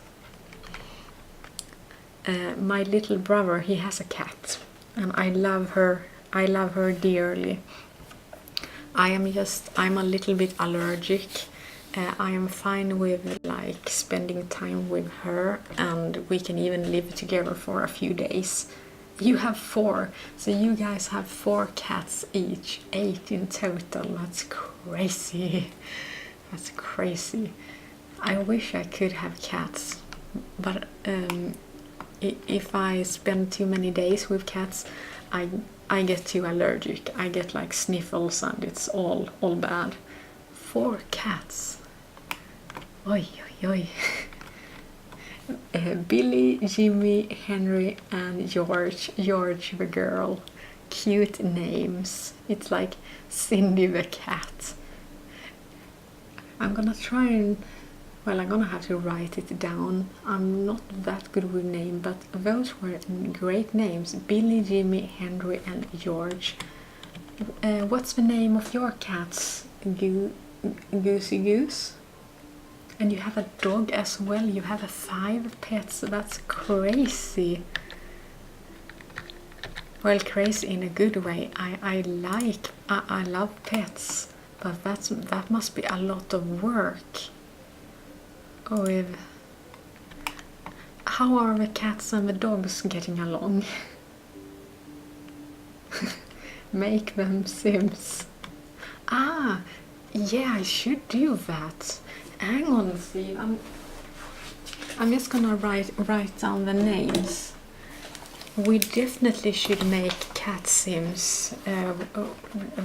My little brother, he has a cat. And I love her. I love her dearly. I'm a little bit allergic. I am fine with like spending time with her, and we can even live together for a few days. You have 4, so you guys have 4 cats each, 8 in total. That's crazy. That's crazy. I wish I could have cats, but if I spend too many days with cats, I get too allergic. I get like sniffles and it's all bad. 4 cats. Oi, oi, oi. Billy, Jimmy, Henry and George the girl. Cute names. It's like Cindy the cat. I'm gonna try and... well, I'm gonna have to write it down. I'm not that good with names, but those were great names. Billy, Jimmy, Henry and George. What's the name of your cats? Goosey Goose? And you have a dog as well. You have 5 pets. That's crazy. Well, crazy in a good way. I love pets, but that must be a lot of work. Oh, how are the cats and the dogs getting along? Make them Sims. Ah, yeah, I should do that. Hang on, Steve. I'm just gonna write down the names. we definitely should make cat sims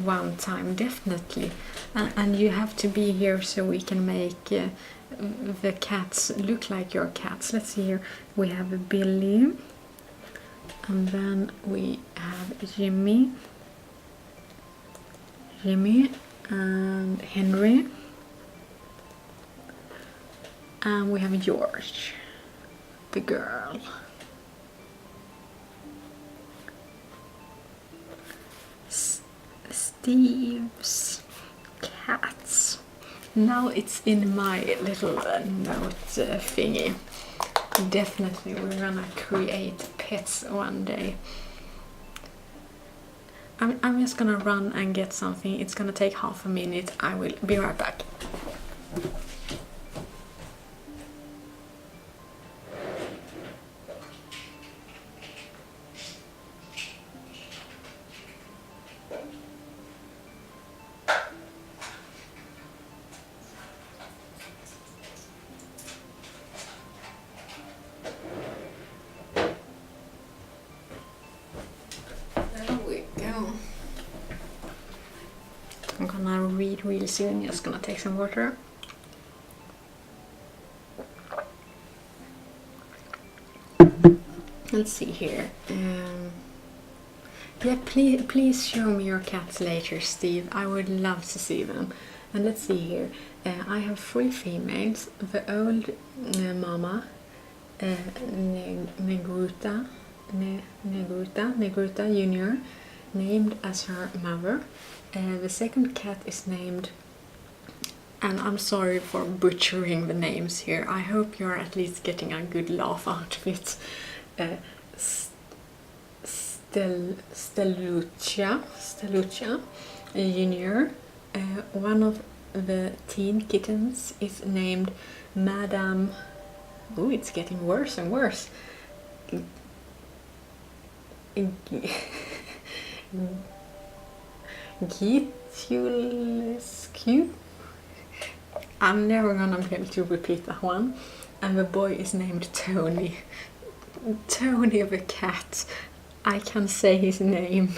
one time, definitely. And you have to be here so we can make the cats look like your cats. Let's see here. We have Billy, and then we have Jimmy, and Henry, and we have George, the girl. Steve's cats. Now it's in my little note thingy. Definitely we're gonna create pets one day. I'm just gonna run and get something. It's gonna take half a minute. I will be right back. I'm gonna read really soon. Just gonna take some water. Let's see here. Yeah, please show me your cats later, Steve. I would love to see them. And let's see here. I have 3 females. The old mama, Negruta Junior, named as her mother. The second cat is named, and I'm sorry for butchering the names here. I hope you're at least getting a good laugh out of it. Stelluccia Junior. One of the teen kittens is named Madame. Oh, it's getting worse and worse. Gitulescu. I'm never gonna be able to repeat that one. And the boy is named Tony. Tony the cat. I can say his name.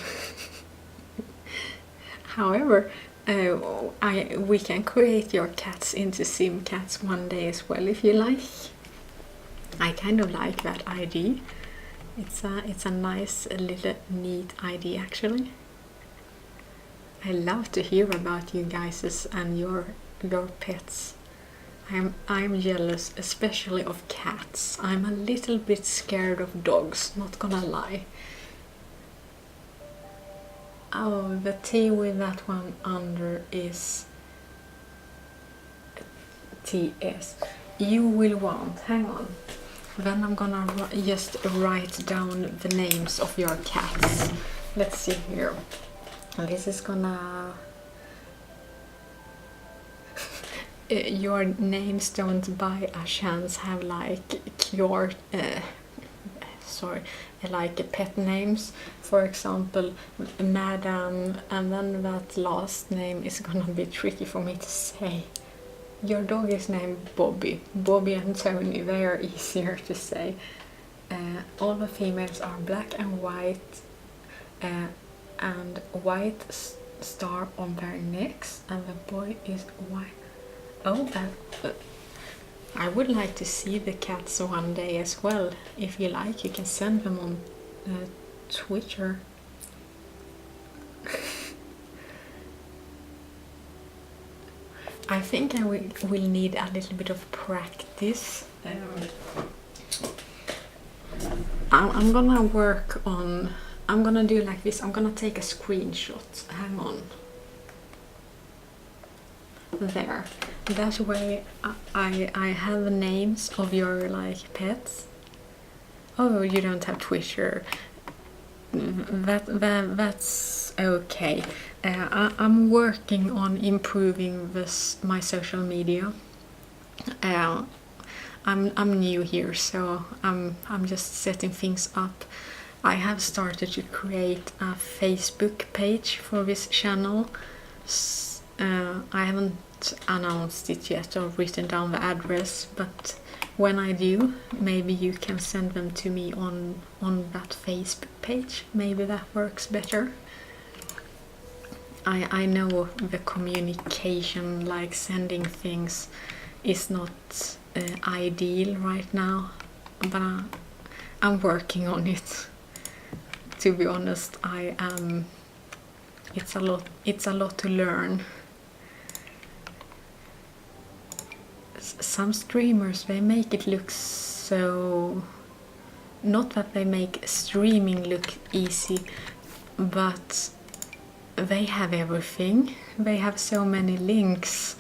However, we can create your cats into sim cats one day as well if you like. I kind of like that idea. It's a nice little neat idea actually. I love to hear about you guys and your pets. I'm jealous, especially of cats. I'm a little bit scared of dogs, not gonna lie. Oh, the T with that one under is TS. You will want, hang on. Then I'm gonna just write down the names of your cats. Let's see here. This is gonna... your names don't by a chance have like like pet names. For example, Madam, and then that last name is gonna be tricky for me to say. Your dog is named Bobby. Bobby and Tony, they are easier to say. All the females are black and white, and white star on their necks, and the boy is white. Oh, I would like to see the cats one day as well. If you like, you can send them on Twitter. I think I will need a little bit of practice. I'm gonna work on... I'm gonna do like this. I'm gonna take a screenshot. Hang on. There. That way I have the names of your like pets. Oh, you don't have Twitter. That's okay. I'm working on improving my social media. I'm new here, so I'm just setting things up. I have started to create a Facebook page for this channel. I haven't announced it yet or written down the address, but when I do, maybe you can send them to me on that Facebook page. Maybe that works better. I know the communication, like sending things, is not ideal right now, but I'm working on it. To be honest, I am. It's a lot. It's a lot to learn. Some streamers, they make it look so. Not that they make streaming look easy, but they have everything. They have so many links.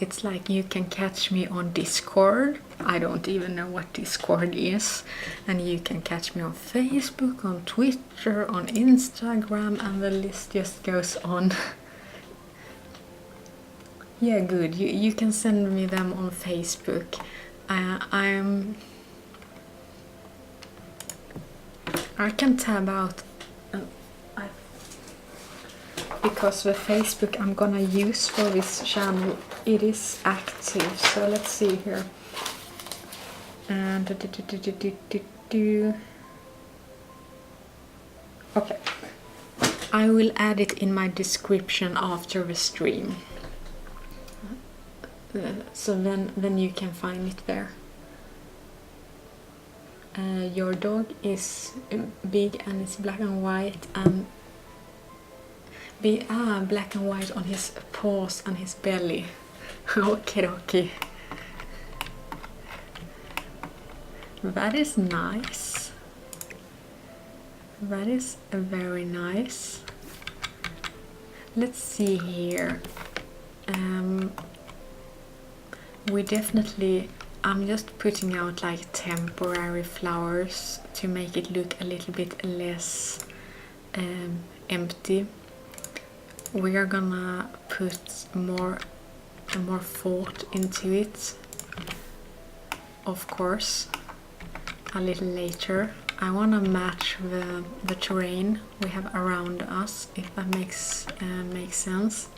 It's like you can catch me on Discord. I don't even know what Discord is. And you can catch me on Facebook, on Twitter, on Instagram, and the list just goes on. Yeah, good. You can send me them on Facebook. I can tab out because the Facebook I'm gonna use for this channel, it is active. So let's see here. And okay, I will add it in my description after the stream. So then you can find it there. Your dog is big and it's black and white, and black and white on his paws and his belly. Okay. That is nice. That is very nice. Let's see here. We definitely, I'm just putting out like temporary flowers to make it look a little bit less empty. We are gonna put more thought into it, of course, a little later. I want to match the terrain we have around us, if that makes sense,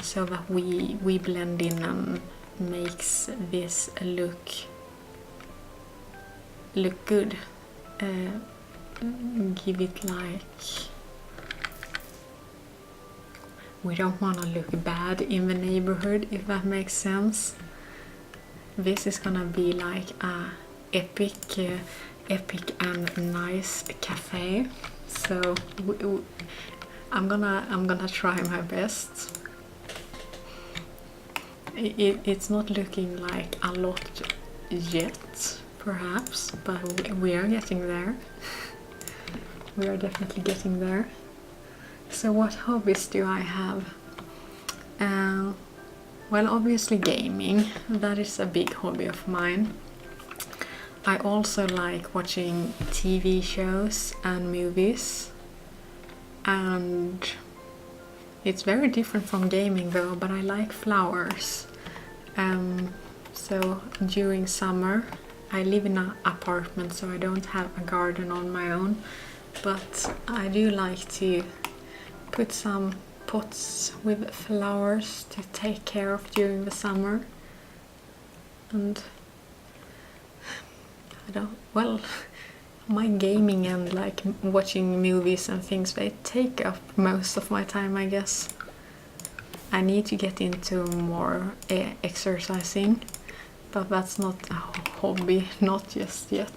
so that we blend in and makes this look good. Give it like, we don't want to look bad in the neighborhood, if that makes sense. This is gonna be like a epic and nice cafe. So I'm gonna try my best. It's not looking like a lot yet, perhaps, but we are getting there. We are definitely getting there. So what hobbies do I have? Well, obviously gaming. That is a big hobby of mine. I also like watching TV shows and movies. And it's very different from gaming though, but I like flowers. So during summer, I live in an apartment, so I don't have a garden on my own, but I do like to put some pots with flowers to take care of during the summer. And my gaming and like watching movies and things, they take up most of my time, I guess. I need to get into more exercising, but that's not a hobby, not just yet.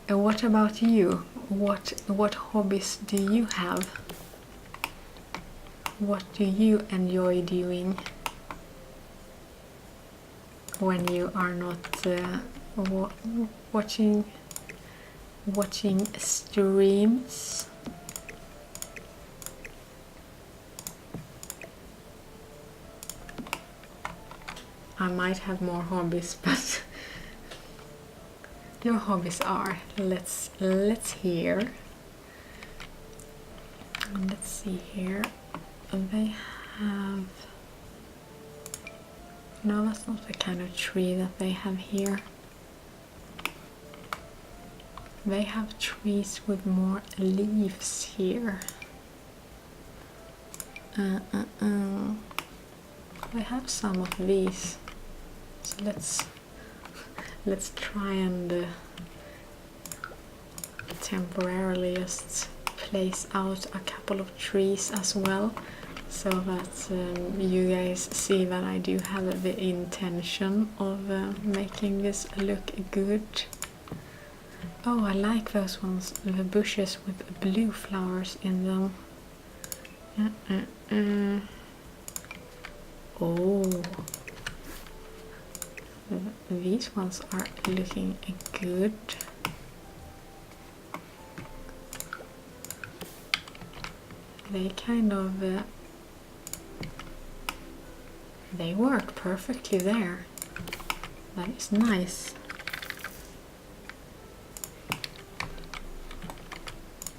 And what about you? What hobbies do you have? What do you enjoy doing when you are not watching streams? I might have more hobbies, but your hobbies are, let's hear. Let's see here. They have, no, that's not the kind of tree that they have here. They have trees with more leaves here. They have some of these. So let's let's try and temporarily just place out a couple of trees as well, so that you guys see that I do have the intention of making this look good. Oh, I like those ones, the bushes with blue flowers in them. Oh, these ones are looking good. They kind of they work perfectly there. That is nice.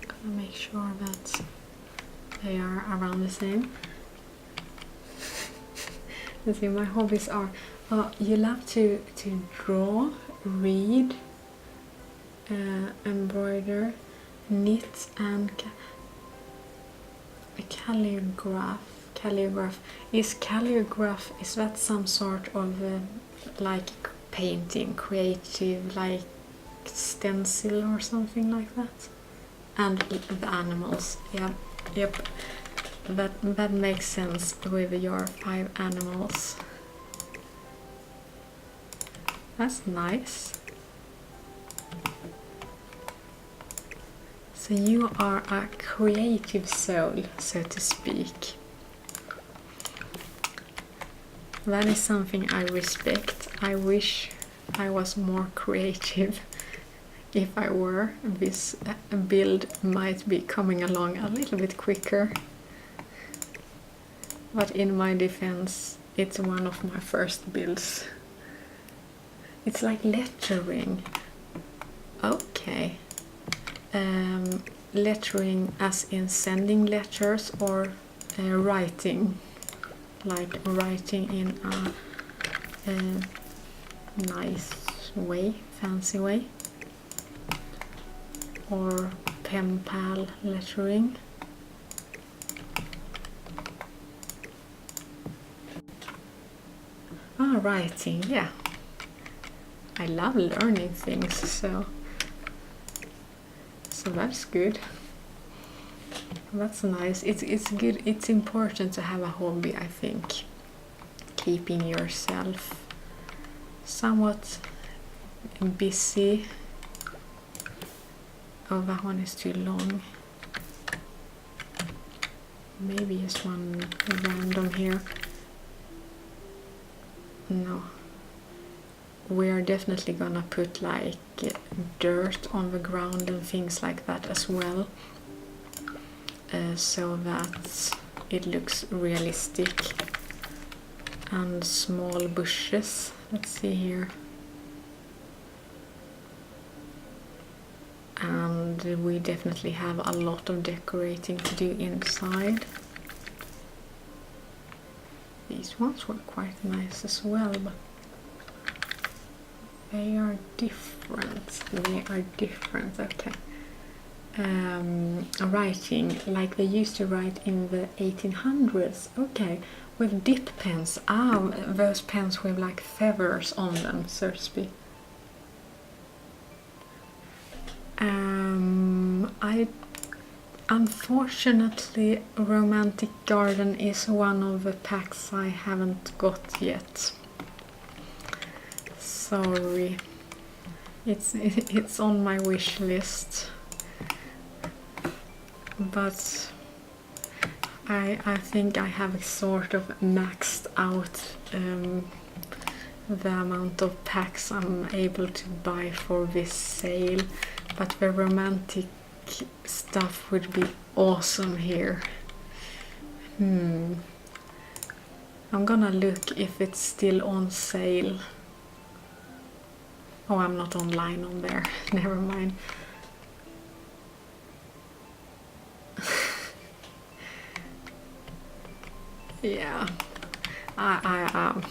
Gonna make sure that they are around the same. Let's see, my hobbies are you love to draw, read, embroider, knit, and calligraph. Is that some sort of like painting, creative, like stencil or something like that? And the animals, yep, that makes sense with your 5 animals. That's nice. So you are a creative soul, so to speak. That is something I respect. I wish I was more creative. If I were, this build might be coming along a little bit quicker. But in my defense, it's one of my first builds. It's like lettering. Okay. Lettering as in sending letters, or writing, like writing in a nice way, fancy way, or pen pal lettering. Writing, yeah. I love learning things, so that's good. That's nice. It's good. It's important to have a hobby, I think. Keeping yourself somewhat busy. Oh, that one is too long. Maybe just one random here. No. We are definitely gonna put like dirt on the ground and things like that as well, so that it looks realistic. And small bushes. Let's see here. And we definitely have a lot of decorating to do inside. These ones were quite nice as well, but they are different. Okay. Writing like they used to write in the 1800s. Okay, with dip pens. Those pens with like feathers on them, so to speak. Unfortunately, Romantic Garden is one of the packs I haven't got yet. Sorry. It's on my wish list. But I think I have sort of maxed out the amount of packs I'm able to buy for this sale. But the romantic stuff would be awesome here. I'm gonna look if it's still on sale. Oh, I'm not online on there. Never mind. Yeah, I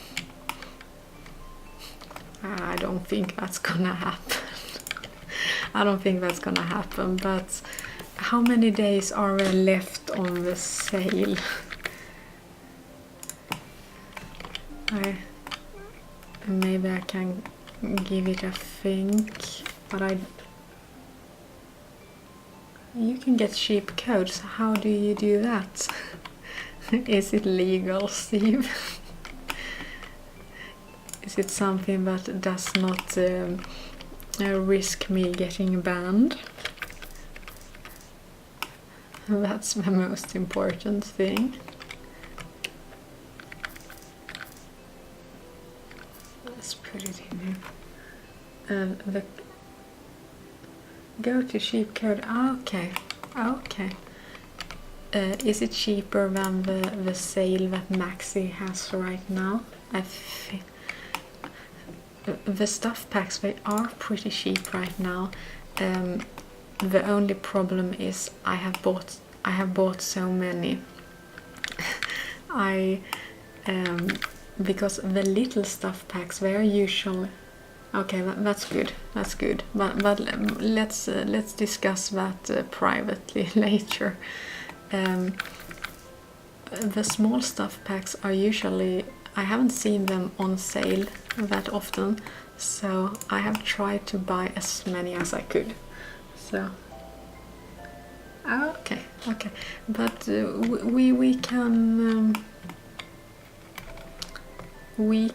don't think that's gonna happen. I don't think that's gonna happen, but how many days are there left on the sale? Maybe I can give it a think, but you can get cheap codes. How do you do that? Is it legal, Steve? Is it something that does not risk me getting banned? That's the most important thing. Let's put it in here. Go to cheap code. Okay, okay. Is it cheaper than the sale that Maxi has right now? The stuff packs, they are pretty cheap right now. The only problem is I have bought so many. Because the little stuff packs, they are usually okay. That's good. That's good. But let's discuss that privately later. The small stuff packs are usually, I haven't seen them on sale that often, so I have tried to buy as many as I could. So okay, but we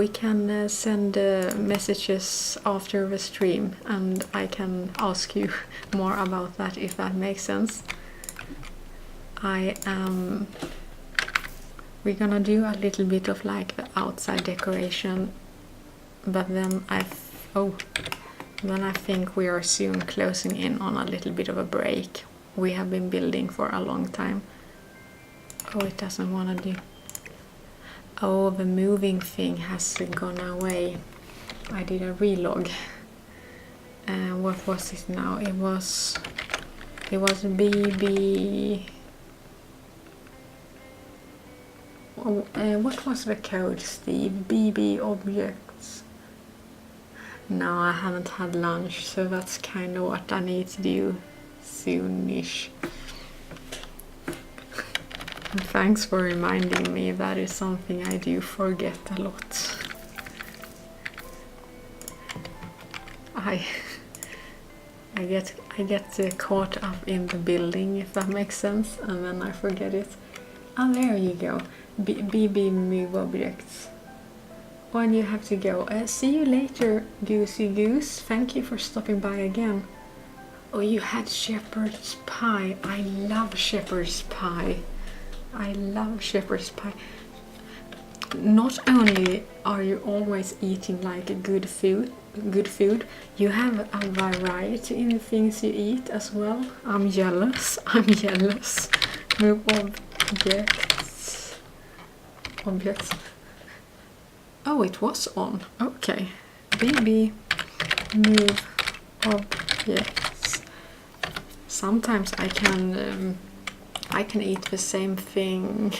can send messages after the stream, and I can ask you more about that if that makes sense. We're gonna do a little bit of like the outside decoration, but then I think we are soon closing in on a little bit of a break. We have been building for a long time. Oh, it doesn't want to do. Oh, the moving thing has gone away. I did a relog. What was it now? It was BB. What was the code, Steve? BB objects. No, I haven't had lunch, so that's kind of what I need to do soonish. Thanks for reminding me. That is something I do forget a lot. I get caught up in the building, if that makes sense, and then I forget it. Ah, there you go. BB move objects. Oh, and you have to go. See you later, Goosey Goose. Thank you for stopping by again. Oh, you had shepherd's pie. I love shepherd's pie. I love shepherd's pie. Not only are you always eating like good food, you have a variety in the things you eat as well. I'm jealous. Move objects. Oh, it was on. Okay. BB move objects. Sometimes I can eat the same thing.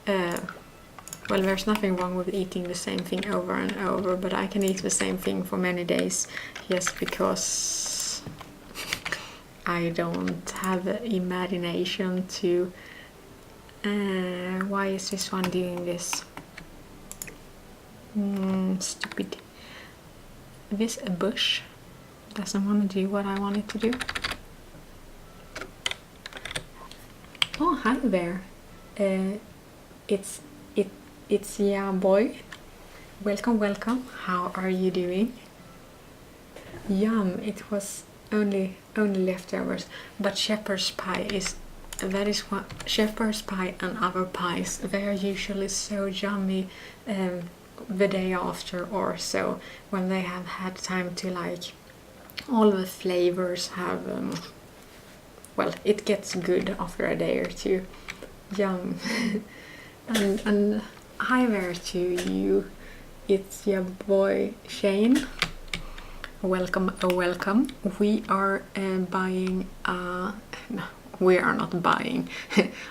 Well, there's nothing wrong with eating the same thing over and over, but I can eat the same thing for many days. Yes, because I don't have the imagination to... why is this one doing this? Stupid. This bush doesn't want to do what I want it to do. Oh, hi there. It's yeah boy. Welcome. How are you doing? Yum. It was only leftovers, but shepherd's pie is... that is what shepherd's pie and other pies, they are usually so yummy the day after or so, when they have had time to like all the flavors have well, it gets good after a day or two. Yum. and hi there to you. It's your boy Shane. Welcome. We are buying no, we are not buying.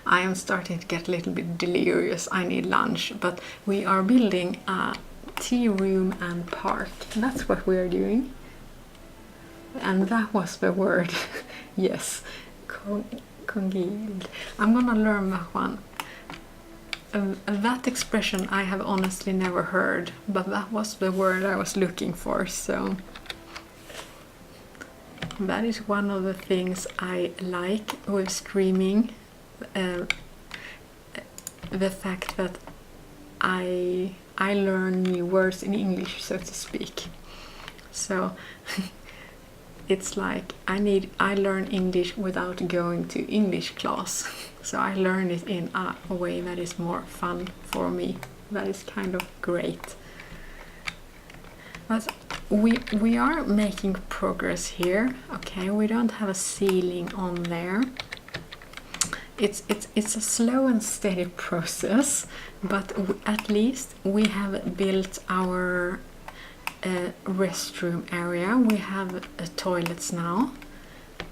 I am starting to get a little bit delirious. I need lunch, but we are building a tea room and park. That's what we are doing. And that was the word. Yes. Congealed. I'm gonna learn that one. that expression I have honestly never heard, but that was the word I was looking for, so that is one of the things I like with streaming, the fact that I learn new words in English, so to speak. So it's like I learn English without going to English class. So I learn it in a way that is more fun for me. That is kind of great. But we are making progress here. Okay, we don't have a ceiling on there. It's a slow and steady process, but at least we have built our restroom area. We have toilets now,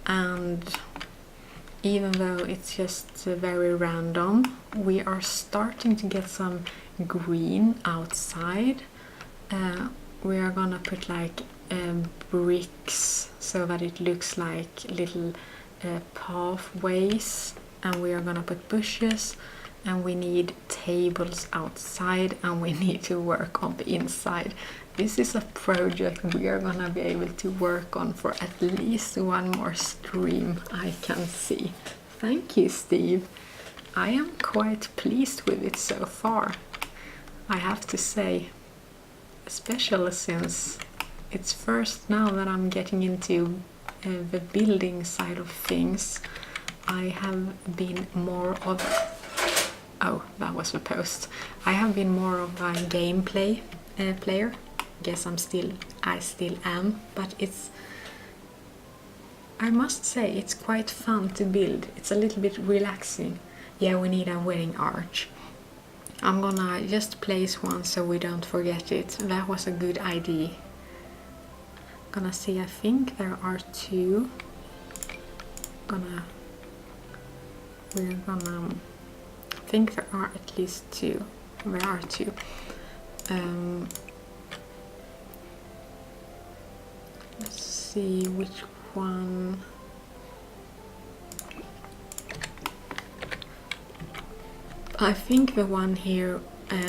and even though it's just very random, we are starting to get some green outside. We are gonna put like bricks so that it looks like little pathways, and we are gonna put bushes, and we need tables outside, and we need to work on the inside. This is a project we are gonna be able to work on for at least one more stream, I can see. Thank you, Steve. I am quite pleased with it so far, I have to say, especially since it's first now that I'm getting into the building side of things. I have been more of... Oh, that was the post. I have been more of a gameplay player. Guess I still am, but I must say it's quite fun to build. It's a little bit relaxing. Yeah, we need a wedding arch. I'm gonna just place one so we don't forget it. That was a good idea. Gonna see, I think there are two. I think there are at least two. There are two. Let's see which one. I think the one here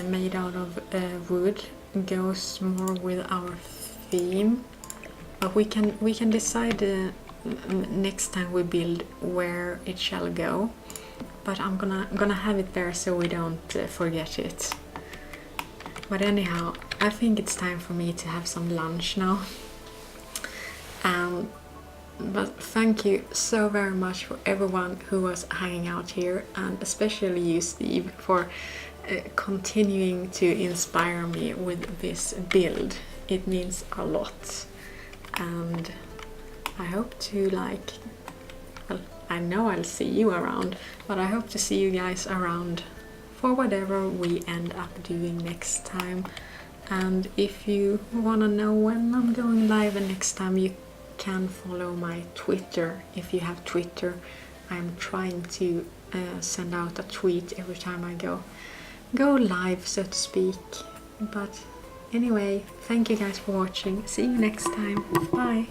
made out of wood goes more with our theme, but we can decide next time we build where it shall go. But I'm gonna have it there so we don't forget it. But anyhow, I think it's time for me to have some lunch now. But thank you so very much for everyone who was hanging out here, and especially you, Steve, for continuing to inspire me with this build. It means a lot, and I hope to well, I know I'll see you around, but I hope to see you guys around for whatever we end up doing next time. And if you wanna know when I'm going live and next time, you can follow my Twitter. If you have Twitter, I'm trying to send out a tweet every time I go live, so to speak. But anyway, thank you guys for watching. See you next time. Bye.